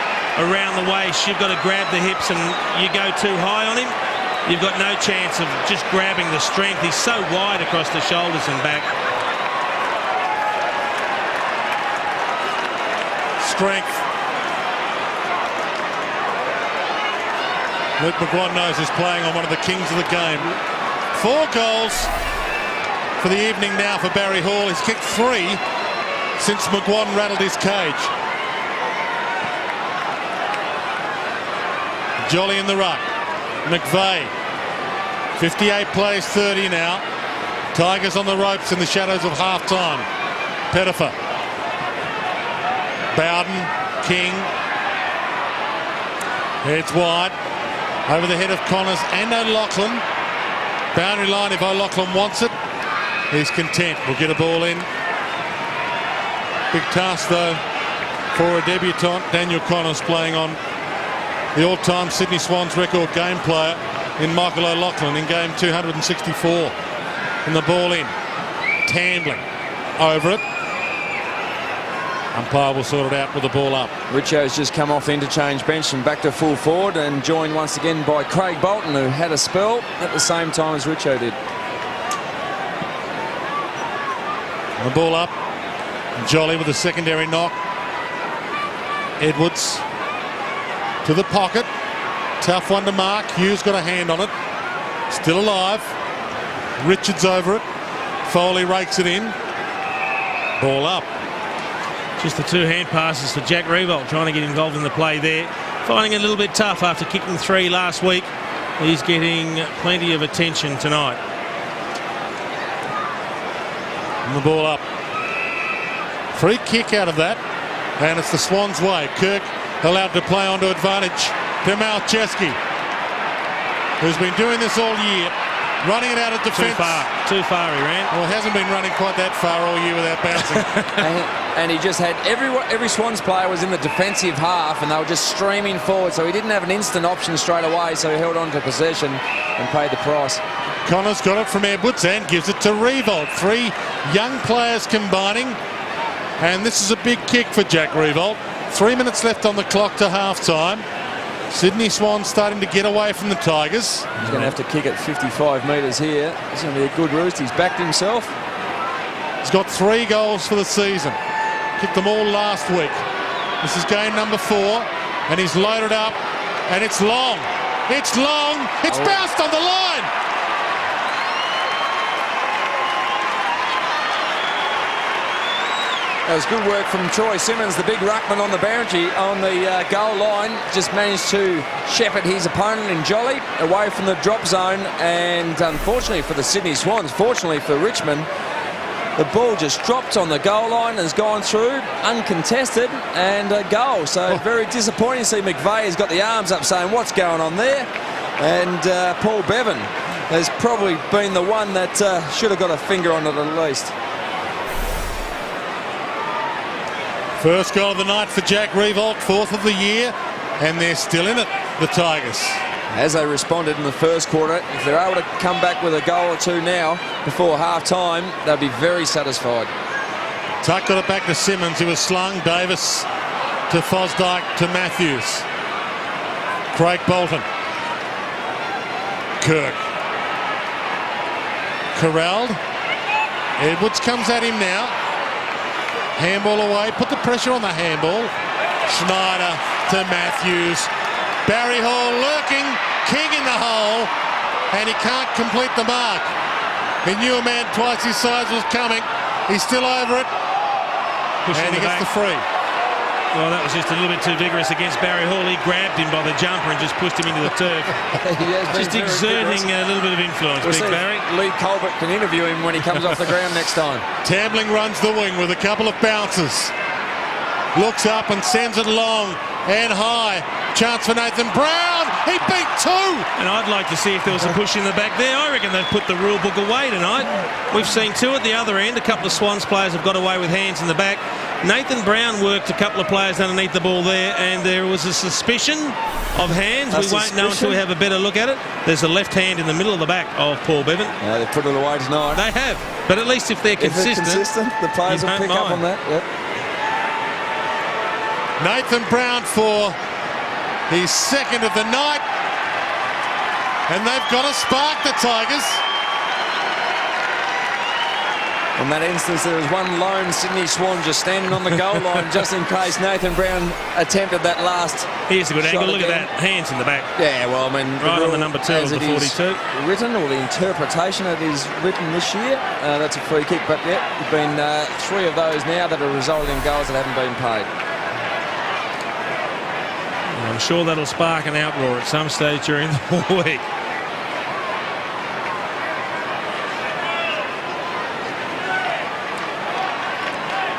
around the waist. You've got to grab the hips, and you go too high on him, you've got no chance of just grabbing the strength. He's so wide across the shoulders and back.
Strength. Luke McGuan knows he's playing on one of the kings of the game. 4 goals for the evening now for Barry Hall. He's kicked 3 since McGuan rattled his cage. Jolly in the ruck. McVeigh. 58 plays 30 now. Tigers on the ropes in the shadows of half-time. Pettifer. Bowden, King. It's wide. Over the head of Connors and O'Loughlin. Boundary line if O'Loughlin wants it. He's content. We'll get a ball in. Big task, though, for a debutant. Daniel Connors playing on the all-time Sydney Swans record game player in Michael O'Loughlin in game 264. And the ball in. Tambling over it. Umpire will sort it out with the ball up.
Richo's just come off the interchange bench and back to full forward, and joined once again by Craig Bolton, who had a spell at the same time as Richo did.
And the ball up. Jolly with a secondary knock. Edwards to the pocket. Tough one to mark. Hughes got a hand on it. Still alive. Richards over it. Foley rakes it in. Ball up.
Just the two hand passes for Jack Revolt, trying to get involved in the play there. Finding it a little bit tough after kicking 3 last week. He's getting plenty of attention tonight.
And the ball up. Free kick out of that. And it's the Swans' way. Kirk allowed to play onto advantage to Malcheski, who's been doing this all year. Running it out of defence.
Too far he ran.
Well, he hasn't been running quite that far all year without bouncing.
And he just had every Swans player was in the defensive half, and they were just streaming forward, so he didn't have an instant option straight away, so he held on to possession and paid the price.
Connors got it from Edwards and gives it to Revolt. 3 young players combining, and this is a big kick for Jack Revolt. 3 minutes left on the clock to half-time. Sydney Swans starting to get away from the Tigers.
He's going to have to kick it 55 metres here. It's going to be a good roost. He's backed himself.
He's got 3 goals for the season. Kicked them all last week. This is game number 4, and he's loaded up, and it's long. It's long. It's bounced on the line.
That was good work from Troy Simmons, the big ruckman on the boundary, on the goal line. Just managed to shepherd his opponent in Jolly away from the drop zone, and unfortunately for the Sydney Swans, fortunately for Richmond, the ball just dropped on the goal line and has gone through uncontested and a goal. So very disappointing to see McVeigh has got the arms up saying what's going on there, and Paul Bevan has probably been the one that should have got a finger on it at least.
First goal of the night for Jack Revolt, 4th of the year, and they're still in it, the Tigers.
As they responded in the first quarter, if they're able to come back with a goal or 2 now before half-time, they'll be very satisfied.
Tuck got it back to Simmons, who was slung. Davis to Fosdyke to Matthews. Craig Bolton. Kirk. Corralled. Edwards comes at him now. Handball away, put the pressure on the handball. Schneider to Matthews. Barry Hall lurking, king in the hole, and he can't complete the mark. He knew a man twice his size was coming. He's still over it, and he gets the free.
Well, that was just a little bit too vigorous against Barry Hall. He grabbed him by the jumper and just pushed him into the turf. Just exerting a little bit of influence, Big Barry.
Lee Colbert can interview him when he comes off the ground next time.
Tambling runs the wing with a couple of bounces. Looks up and sends it long and high. Chance for Nathan Brown. He beat 2.
And I'd like to see if there was a push in the back there. I reckon they've put the rule book away tonight. We've seen 2 at the other end. A couple of Swans players have got away with hands in the back. Nathan Brown worked a couple of players underneath the ball there, and there was a suspicion of hands. We won't know until we have a better look at it. There's a left hand in the middle of the back of Paul Bevan.
Yeah, they put it away tonight.
They have, but at least if they're consistent,
the players will pick up on that. Yep.
Nathan Brown for his 2nd of the night, and they've got to spark the Tigers.
In that instance, there was one lone Sydney Swan just standing on the goal line just in case Nathan Brown attempted that last.
Here's a good angle. Look at
again.
that. Hands in the back.
Yeah, well, I mean,
right on the number 2 of the 42.
Written, or the interpretation that is written this year, that's a free kick. But yeah, there's been 3 of those now that are resulting in goals that haven't been paid.
I'm sure that'll spark an outroar at some stage during the week.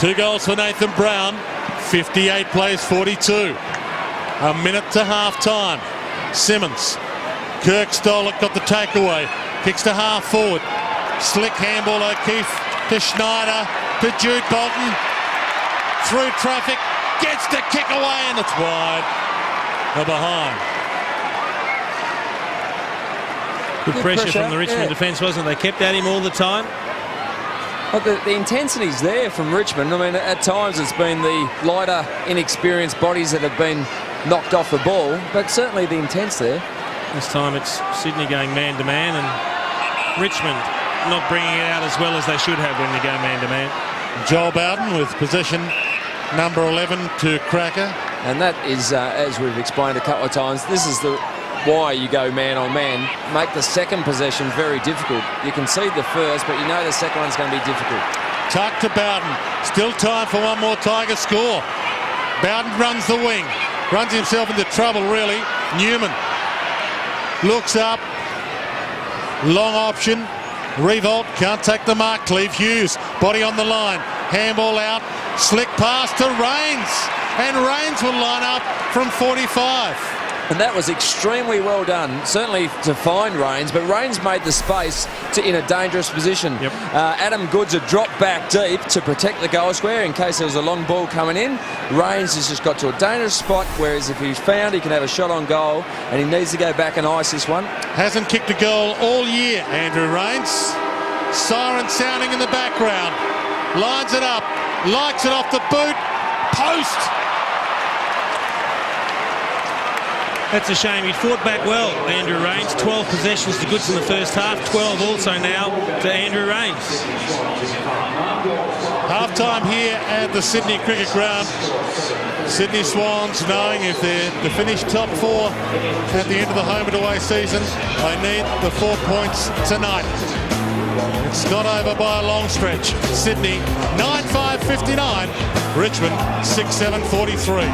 Two goals for Nathan Brown. 58 plays 42. A minute to half-time. Simmons. Kirk stole it, got the takeaway. Kicks to half forward. Slick handball O'Keefe to Schneider to Jude Bolton. Through traffic. Gets the kick away, and it's wide. They're behind.
Good pressure from the Richmond defence, wasn't it? They kept at him all the time.
But the intensity's there from Richmond. I mean, at times it's been the lighter, inexperienced bodies that have been knocked off the ball, but certainly the intent's there.
This time it's Sydney going man-to-man, and Richmond not bringing it out as well as they should have when they go man-to-man.
Joel Bowden with possession number 11 to Cracker.
And that is, as we've explained a couple of times, this is why you go man on man. Make the second possession very difficult. You concede the first, but you know the second one's going to be difficult.
Tuck to Bowden. Still time for one more Tiger score. Bowden runs the wing. Runs himself into trouble, really. Newman looks up. Long option. Revolt can't take the mark. Cleve Hughes. Body on the line. Handball out. Slick pass to Rains. And Rains will line up from 45.
And that was extremely well done, certainly to find Rains, but Rains made the space in a dangerous position.
Yep.
Adam Goods had dropped back deep to protect the goal square in case there was a long ball coming in. Rains has just got to a dangerous spot, whereas if he's found, he can have a shot on goal, and he needs to go back and ice this one.
Hasn't kicked a goal all year, Andrew Rains. Siren sounding in the background. Lines it up, likes it off the boot, post.
That's a shame. He fought back well, Andrew Rains. 12 possessions to Goods in the first half. 12 also now to Andrew Rains.
Half-time here at the Sydney Cricket Ground. Sydney Swans knowing if they're to finish top 4 at the end of the home and away season, they need the 4 points tonight. It's not over by a long stretch. Sydney 9-5-59. Richmond 6-7-43.